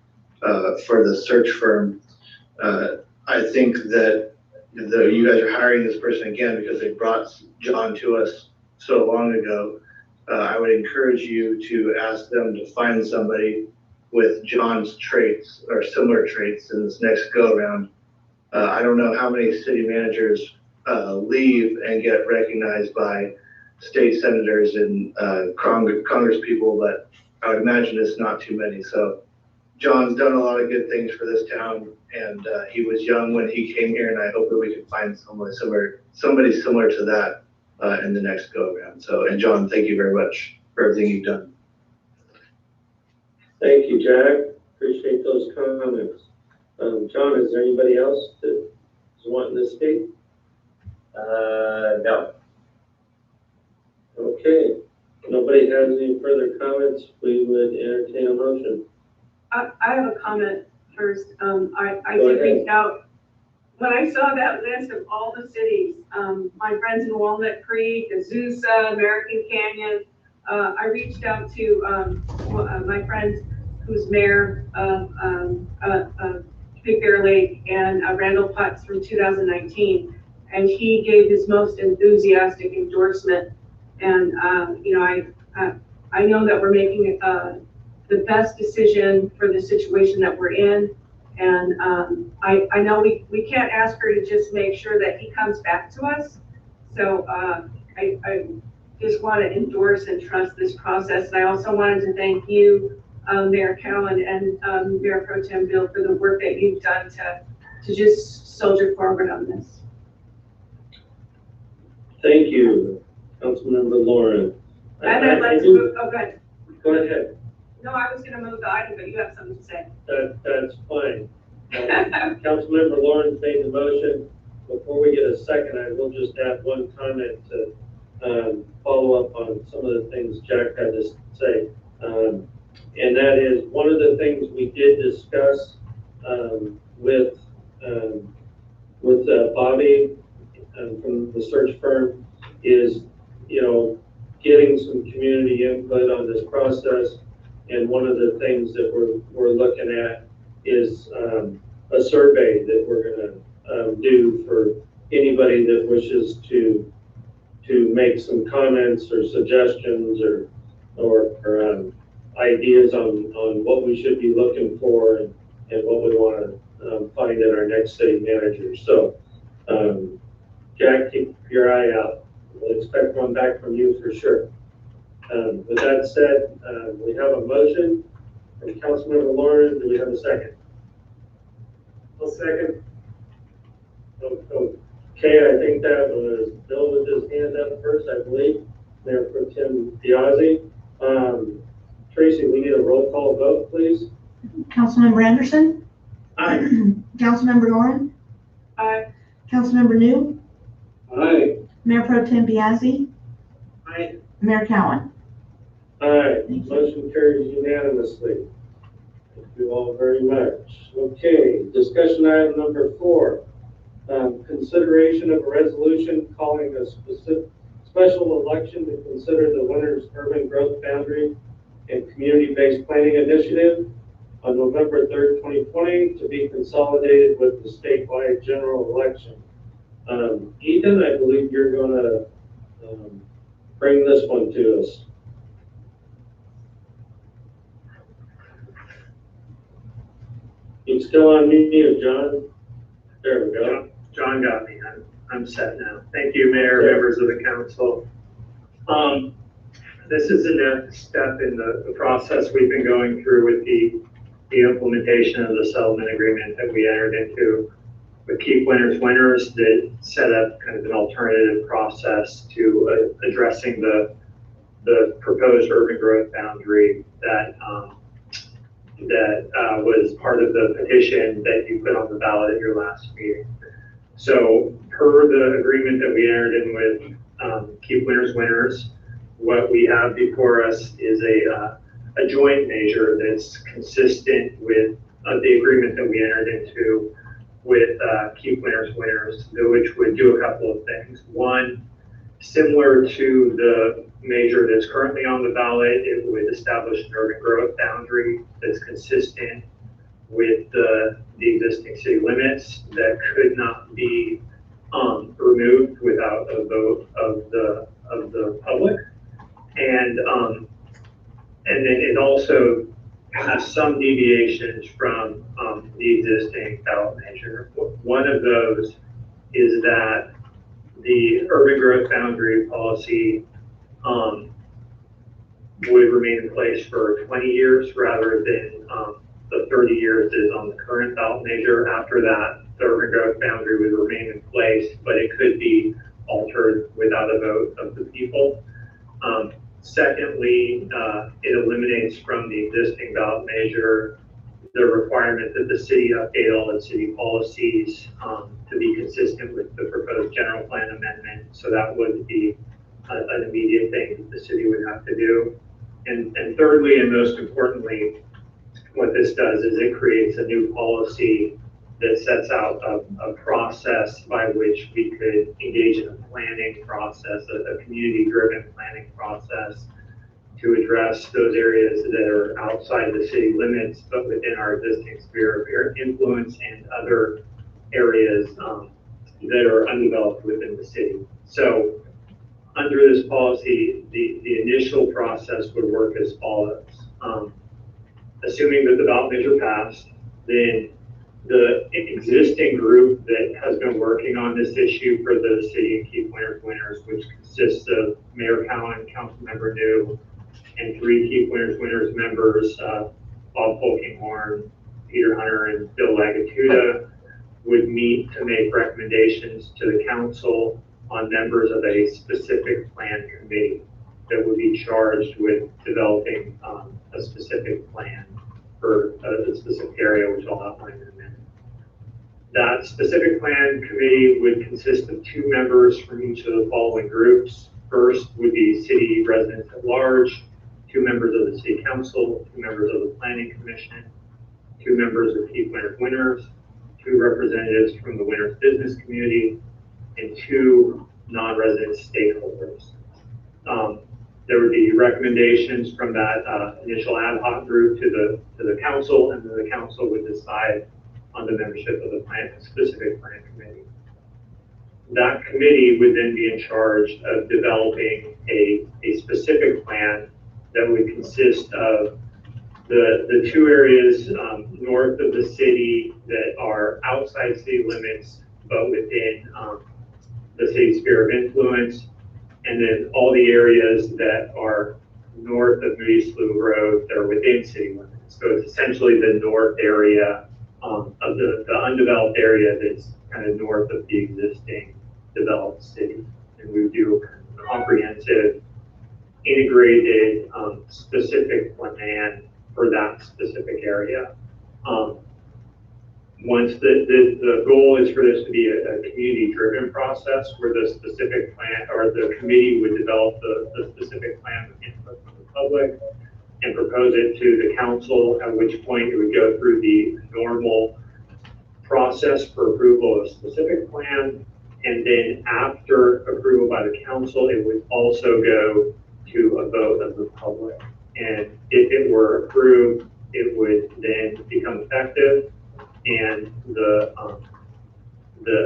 for the search firm. I think that you guys are hiring this person again because they brought John to us so long ago. I would encourage you to ask them to find somebody with John's traits or similar traits in this next go around. I don't know how many city managers leave and get recognized by state senators and Congress people, but I would imagine it's not too many. So John's done a lot of good things for this town, and he was young when he came here, and I hope that we can find somebody similar to that in the next go around. So, and John, thank you very much for everything you've done. Thank you, Jack. Appreciate those comments. John, is there anybody else that is wanting to speak? No. Okay. If nobody has any further comments, we would entertain a motion. I have a comment first. I Go did ahead. reach out. When I saw that list of all the cities, my friends in Walnut Creek, Azusa, American Canyon, I reached out to my friend who's mayor of Big Bear Lake and Randall Potts from 2019. And he gave his most enthusiastic endorsement. And, I know that we're making the best decision for the situation that we're in. And I know we can't ask her to just make sure that he comes back to us. So I just want to endorse and trust this process. And I also wanted to thank you, Mayor Cowan and Mayor Pro Tem Bill, for the work that you've done to just soldier forward on this. Thank you, Councilmember Lauren. And I'd like to move, oh, good. Go ahead. No, I was gonna move the item, but you have something to say. That's fine. Councilmember Lawrence made the motion. Before we get a second, I will just add one comment to follow up on some of the things Jack had to say. And that is one of the things we did discuss with Bobby from the search firm is, getting some community input on this process. And one of the things that we're looking at is a survey that we're gonna do for anybody that wishes to make some comments or suggestions or ideas on what we should be looking for and what we want to find in our next city manager. So, Jack, keep your eye out. We'll expect one back from you for sure. With that said, we have a motion from Councilmember Lauren. Do we have a second? I'll second. Okay, I think that was Bill with his hand up first, I believe. Mayor Pro Tem Biazzi. Tracy, we need a roll call vote, please. Councilmember Anderson? Aye. Councilmember Lauren? Aye. Councilmember New? Aye. Mayor Pro Tem Biazzi? Aye. Mayor Cowan? Aye. Thank you. Motion carries unanimously. Thank you all very much. Okay, discussion item number 4. Consideration of a resolution calling a special election to consider the winter's urban growth boundary and community-based planning initiative on November 3rd, 2020 to be consolidated with the statewide general election. Ethan, I believe you're going to bring this one to us. He's still on mute, John. There we go. John got me. I'm set now. Thank you, Mayor, Okay. members of the council. This is the next step in the process we've been going through with the implementation of the settlement agreement that we entered into with Keep Winners Winners that set up kind of an alternative process to addressing the proposed urban growth boundary that was part of the petition that you put on the ballot at your last meeting. So per the agreement that we entered in with Keep Winners Winners, what we have before us is a joint measure that's consistent with the agreement that we entered into with Keep Winners Winners, which would do a couple of things. One, similar to the measure that's currently on the ballot, it would establish an urban growth boundary that's consistent with the existing city limits that could not be removed without a vote of the the public. And then it also has some deviations from the existing ballot measure. One of those is that the urban growth boundary policy would remain in place for 20 years rather than the 30 years is on the current ballot measure. After that, the urban growth boundary would remain in place, but it could be altered without a vote of the people. Secondly, it eliminates from the existing ballot measure the requirement that the city update all its city policies to be consistent with the proposed general plan amendment. So that would be an immediate thing that the city would have to do. And thirdly, and most importantly, what this does is it creates a new policy that sets out a process by which we could engage in a planning process, a community-driven planning process to address those areas that are outside the city limits, but within our existing sphere of influence and other areas that are undeveloped within the city. So under this policy, the initial process would work as follows. Assuming that the ballot measure passed, then the existing group that has been working on this issue for the city and Key Winners, which consists of Mayor Cowan, Councilmember New, and 3 Key Winners members, Bob Folkinghorn, Peter Hunter, and Bill Lagatuda, would meet to make recommendations to the council on members of a specific plan committee that would be charged with developing a specific plan for a specific area, which I'll outline in a minute. That specific plan committee would consist of 2 members from each of the following groups. First would be city residents at large, 2 members of the city council, 2 members of the planning commission, 2 members of Key Winners, 2 representatives from the Winners business community, and 2 non-resident stakeholders. There would be recommendations from that initial ad hoc group to the council, and then the council would decide on the membership of the specific plan committee. That committee would then be in charge of developing a specific plan that would consist of the 2 areas north of the city that are outside city limits, but within the city sphere of influence, and then all the areas that are north of Moody Slough Road that are within city limits. So it's essentially the north area of the undeveloped area that's kind of north of the existing developed city. And we do a comprehensive, integrated, specific plan for that specific area. Once the goal is for this to be a community-driven process where the specific plan or the committee would develop the specific plan with input from the public and propose it to the council, at which point it would go through the normal process for approval of a specific plan. And then after approval by the council, it would also go to a vote of the public. And if it were approved, it would then become effective, and the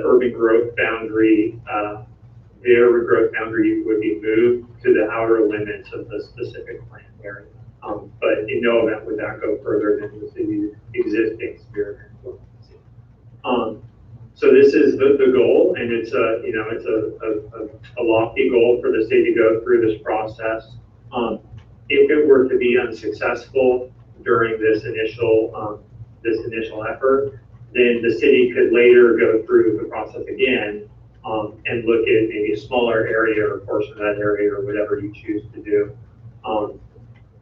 urban growth boundary, their growth boundary would be moved to the outer limits of the specific plan area. But in no event would that go further than the city's existing sphere of influence. So this is the goal, and it's a lofty goal for the city to go through this process. If it were to be unsuccessful during this initial effort, then the city could later go through the process again and look at maybe a smaller area or a portion of that area or whatever you choose to do.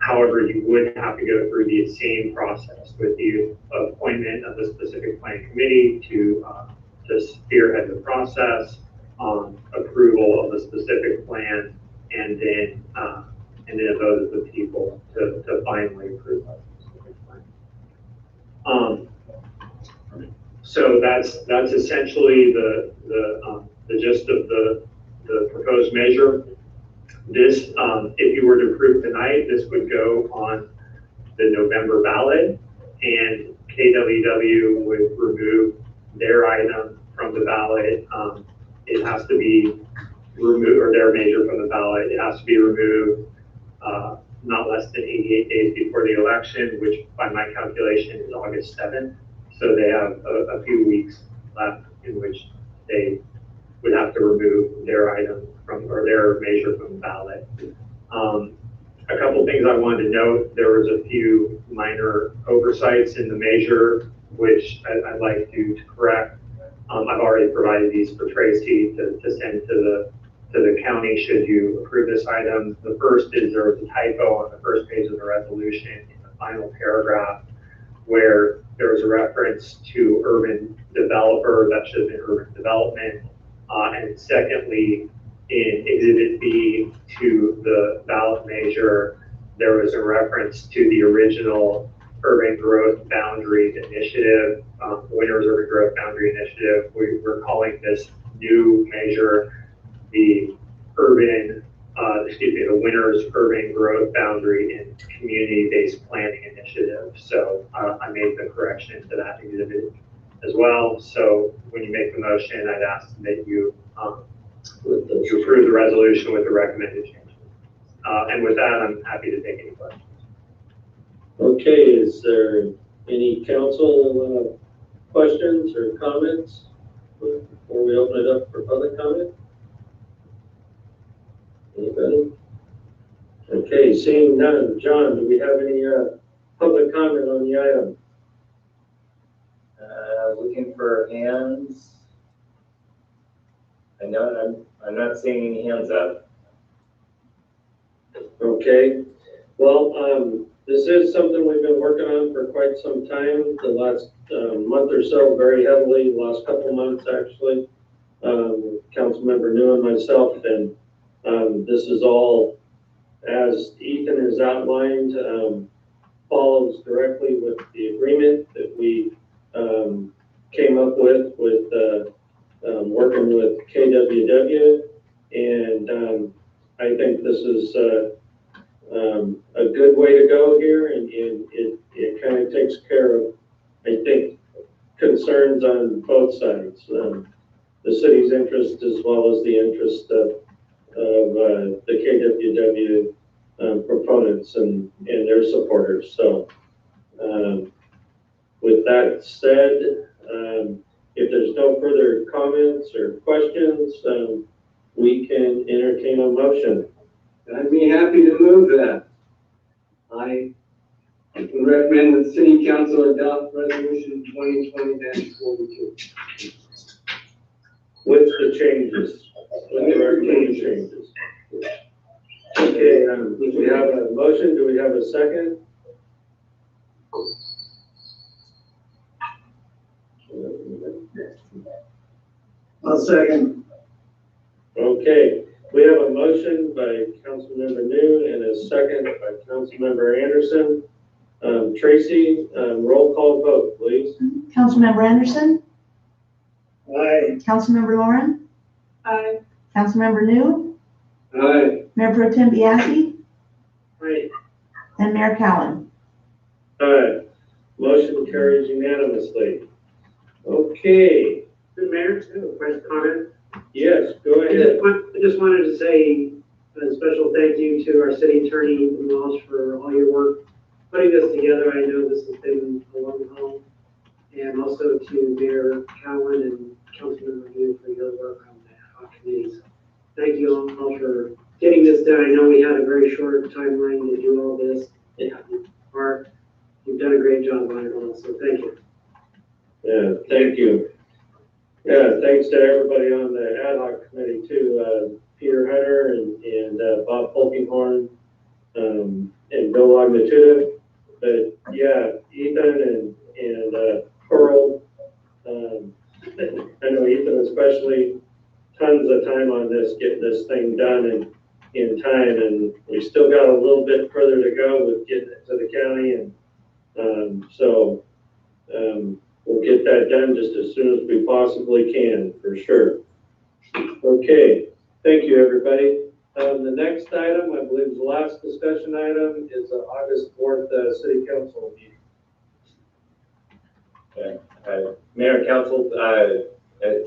However, you would have to go through the same process with the appointment of the specific plan committee to spearhead the process, approval of the specific plan, and then a vote of the people to finally approve that specific plan. So that's essentially the gist of the proposed measure. This, if you were to approve tonight, this would go on the November ballot, and KWW would remove their item from the ballot. It has to be remove, or their major from the ballot, it has to be removed not less than 88 days before the election, which by my calculation is August 7th. So they have a few weeks left in which they would have to remove their item from, or their measure from the ballot. A couple things I wanted to note, there was a few minor oversights in the measure, which I'd like to correct. I've already provided these for Tracy to send to the county should you approve this item. The first is there was a typo on the first page of the resolution in the final paragraph where there was a reference to urban developer. That should have been urban development. And secondly, in Exhibit B to the ballot measure, there was a reference to the original Urban Growth Boundary Initiative, Winners Urban Growth Boundary Initiative. We're calling this new measure the the Winners Urban Growth Boundary and Community-Based Planning Initiative. So I made the correction to that exhibit as well. So when you make the motion, I'd ask that you approve the resolution with the recommended changes. And with that, I'm happy to take any questions. Okay, is there any council questions or comments before we open it up for public comment? Anybody? Okay, seeing none. John, do we have any public comment on the item? Looking for hands. I know I'm not seeing any hands up. Okay, well, this is something we've been working on for quite some time, the last month or so, very heavily, the last couple months actually. Councilmember New and myself, and this is all, as Ethan has outlined, follows directly with the agreement that we came up with working with KWW, and I think this is a good way to go here, and it kind of takes care of, I think, concerns on both sides, the city's interest as well as the interest of the KWW proponents and their supporters. So with that said, if there's no further comments or questions, we can entertain a motion. I'd be happy to move that. I recommend that the City Council adopt Resolution 2020-42. With the changes, with the recommended changes. Okay, we have a motion. Do we have a second? I'll second. Okay, we have a motion by Councilmember New and a second by Councilmember Anderson. Tracy, roll call vote, please. Councilmember Anderson, Aye. Councilmember Lauren, Aye. Councilmember New, Aye. Mayor Pro Tem Biasi, Aye. and Mayor Cowan. Aye. Motion carries unanimously. Okay, Mr. Mayor, I have a question, comment. yes, go I ahead. just wanted to say a special thank you to our city attorney, Walsh, for all your work putting this together. I know this has been a long haul. And also to Mayor Cowan and Councilmember New for your work on the ad hoc committees. Thank you all for getting this done. I know we had a very short timeline to do all this. Mark, you've done a great job on it all, so thank you. Yeah, thank you. Yeah, thanks to everybody on the ad hoc committee too, Peter Hunter and Bob Polkinghorn, and Bill Lagnatuda. But yeah, Ethan and Pearl, I know Ethan especially, tons of time on this, getting this thing done in time, and we still got a little bit further to go with getting it to the county, and so we'll get that done just as soon as we possibly can, for sure. Okay, thank you, everybody. The next item, I believe is the last discussion item, is the August 4th City Council meeting. Okay. Mayor and Council,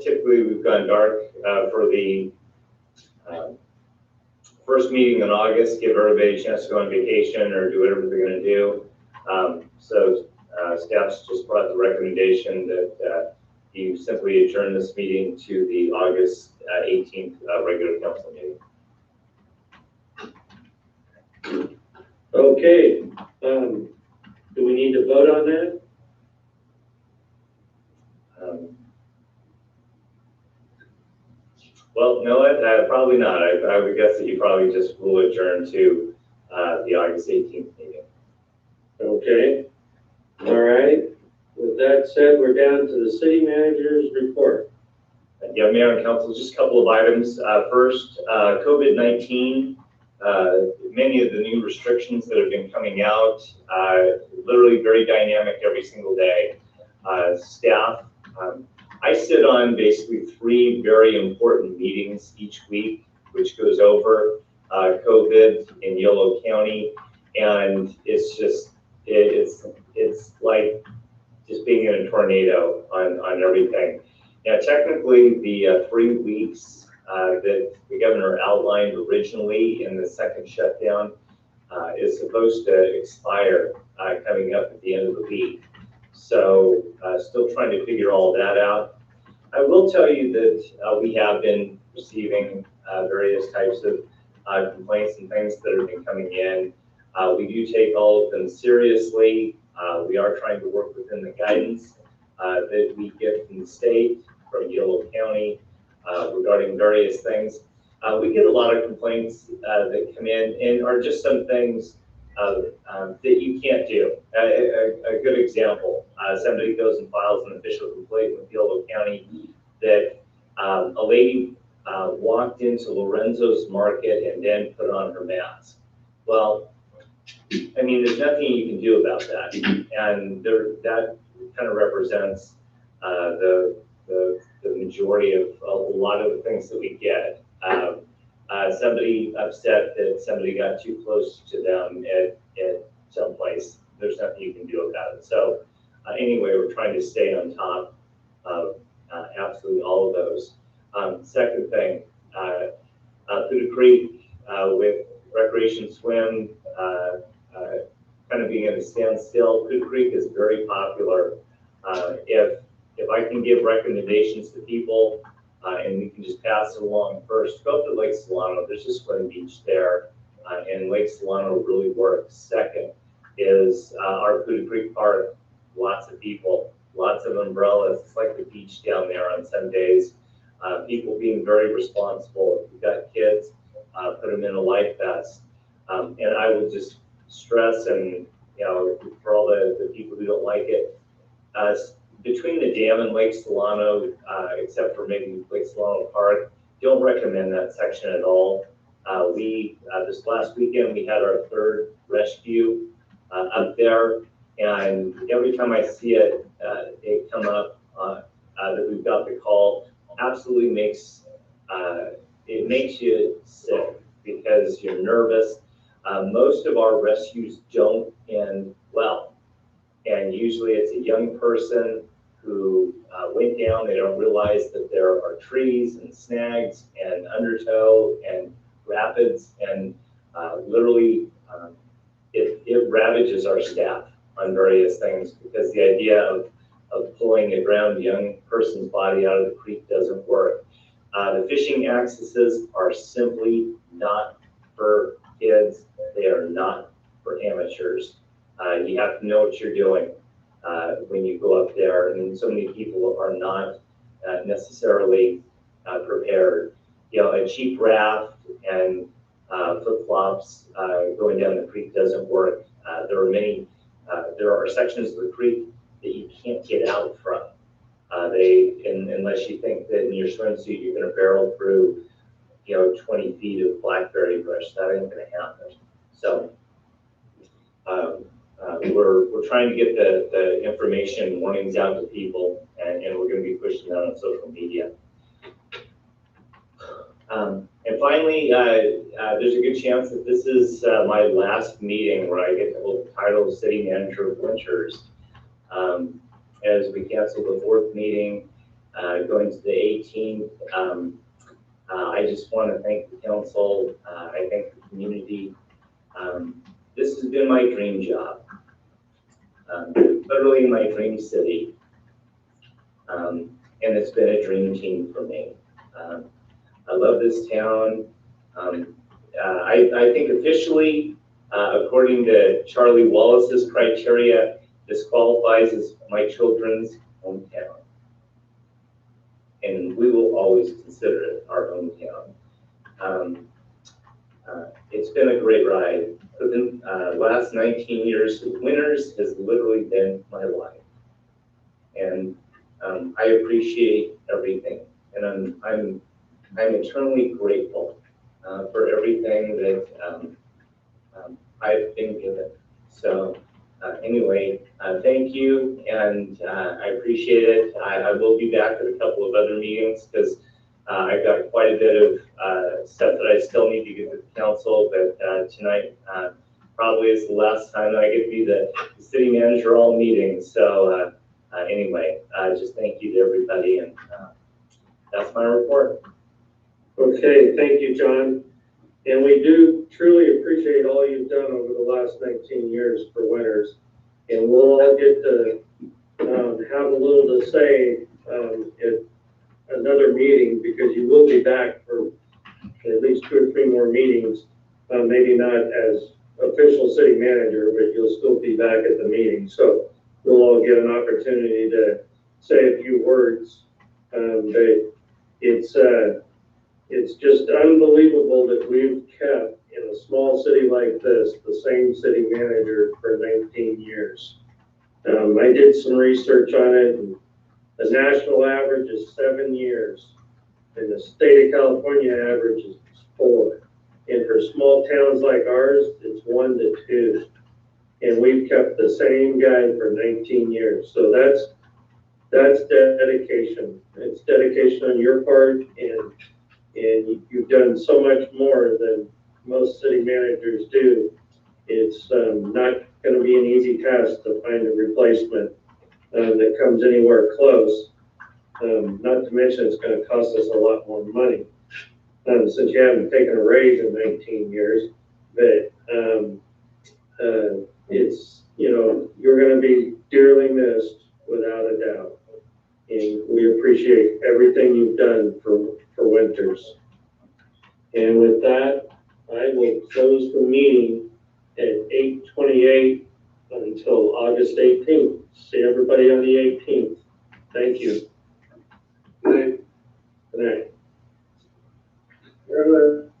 typically we've gone dark for the First meeting in August, give everybody a chance to go on vacation or do whatever they're going to do. Staff's just brought the recommendation that you simply adjourn this meeting to the August 18th regular council meeting. Okay, do we need to vote on that? Well, no, probably not. I would guess that you probably just will adjourn to the August 18th meeting. Okay, all right. With that said, we're down to the city manager's report. Yeah, Mayor and Council, just a couple of items. First, COVID-19, many of the new restrictions that have been coming out, literally very dynamic every single day. Staff, I sit on basically 3 very important meetings each week, which goes over COVID in Yolo County, and it's just, it's like just being in a tornado on everything. Now, technically, the 3 weeks that the governor outlined originally in the second shutdown is supposed to expire coming up at the end of the week. So still trying to figure all that out. I will tell you that we have been receiving various types of complaints and things that have been coming in. We do take all of them seriously. We are trying to work within the guidance that we get from the state, from Yolo County, regarding various things. We get a lot of complaints that come in and are just some things that you can't do. A good example, somebody goes and files an official complaint with Yolo County that a lady walked into Lorenzo's Market and then put on her mask. Well, I mean, there's nothing you can do about that. And that kind of represents the majority of a lot of the things that we get. Somebody upset that somebody got too close to them at some place. There's nothing you can do about it. So anyway, we're trying to stay on top of absolutely all of those. Second thing, Poudre Creek with Recreation Swim kind of being at a standstill. Poudre Creek is very popular. If I can give recommendations to people and we can just pass it along, first, go to Lake Solano. There's a swim beach there, and Lake Solano really works. Second is our Poudre Creek Park. Lots of people, lots of umbrellas. It's like the beach down there on some days. People being very responsible. If you've got kids, put them in a life vest. And I will just stress, and for all the people who don't like it, between the dam and Lake Solano, except for maybe Lake Solano Park, don't recommend that section at all. This last weekend, we had our 3rd rescue up there, and every time I see it, it come up that we've got the call, absolutely makes you sick because you're nervous. Most of our rescues don't end well, and usually it's a young person who went down. They don't realize that there are trees and snags and undertow and rapids, and literally it ravages our staff on various things because the idea of pulling a drowned young person's body out of the creek doesn't work. The fishing accesses are simply not for kids. They are not for amateurs. You have to know what you're doing when you go up there, and so many people are not necessarily prepared. A cheap raft and flip-flops going down the creek doesn't work. There are sections of the creek that you can't get out from. Unless you think that in your swimsuit you're going to barrel through 20 feet of blackberry bush. That ain't going to happen. So we're trying to get the information, warnings out to people, and we're going to be pushing that on social media. And finally, there's a good chance that this is my last meeting where I get to hold the title of City Manager of Winters, as we cancel the 4th meeting, going to the 18th. I just want to thank the council. I thank the community. This has been my dream job, literally my dream city. And it's been a dream team for me. I love this town. I think officially, according to Charlie Wallace's criteria, this qualifies as my children's hometown. And we will always consider it our hometown. It's been a great ride. For the last 19 years, Winters has literally been my life. And I appreciate everything. And I'm eternally grateful for everything that I've been given. So anyway, thank you, and I appreciate it. I will be back at a couple of other meetings because I've got quite a bit of stuff that I still need to get to the council, but tonight probably is the last time I get to be the city manager all meetings. So anyway, just thank you to everybody, and that's my report. Okay, thank you, John. And we do truly appreciate all you've done over the last 19 years for Winters. And we'll all get to have a little to say at another meeting, because you will be back for at least 2 or 3 more meetings. Maybe not as official city manager, but you'll still be back at the meeting. So we'll all get an opportunity to say a few words. But it's just unbelievable that we've kept, in a small city like this, the same city manager for 19 years. I did some research on it, and the national average is 7 years, and the state of California average is 4. And for small towns like ours, it's 1 to 2. And we've kept the same guy for 19 years. So that's dedication. It's dedication on your part, and you've done so much more than most city managers do. It's not going to be an easy task to find a replacement that comes anywhere close. Not to mention it's going to cost us a lot more money since you haven't taken a raise in 19 years. But it's, you're going to be dearly missed without a doubt. And we appreciate everything you've done for Winters. And with that, I will close the meeting at 8:28 until August 18th. See everybody on the 18th. Thank you. Good night. Good night. Everyone.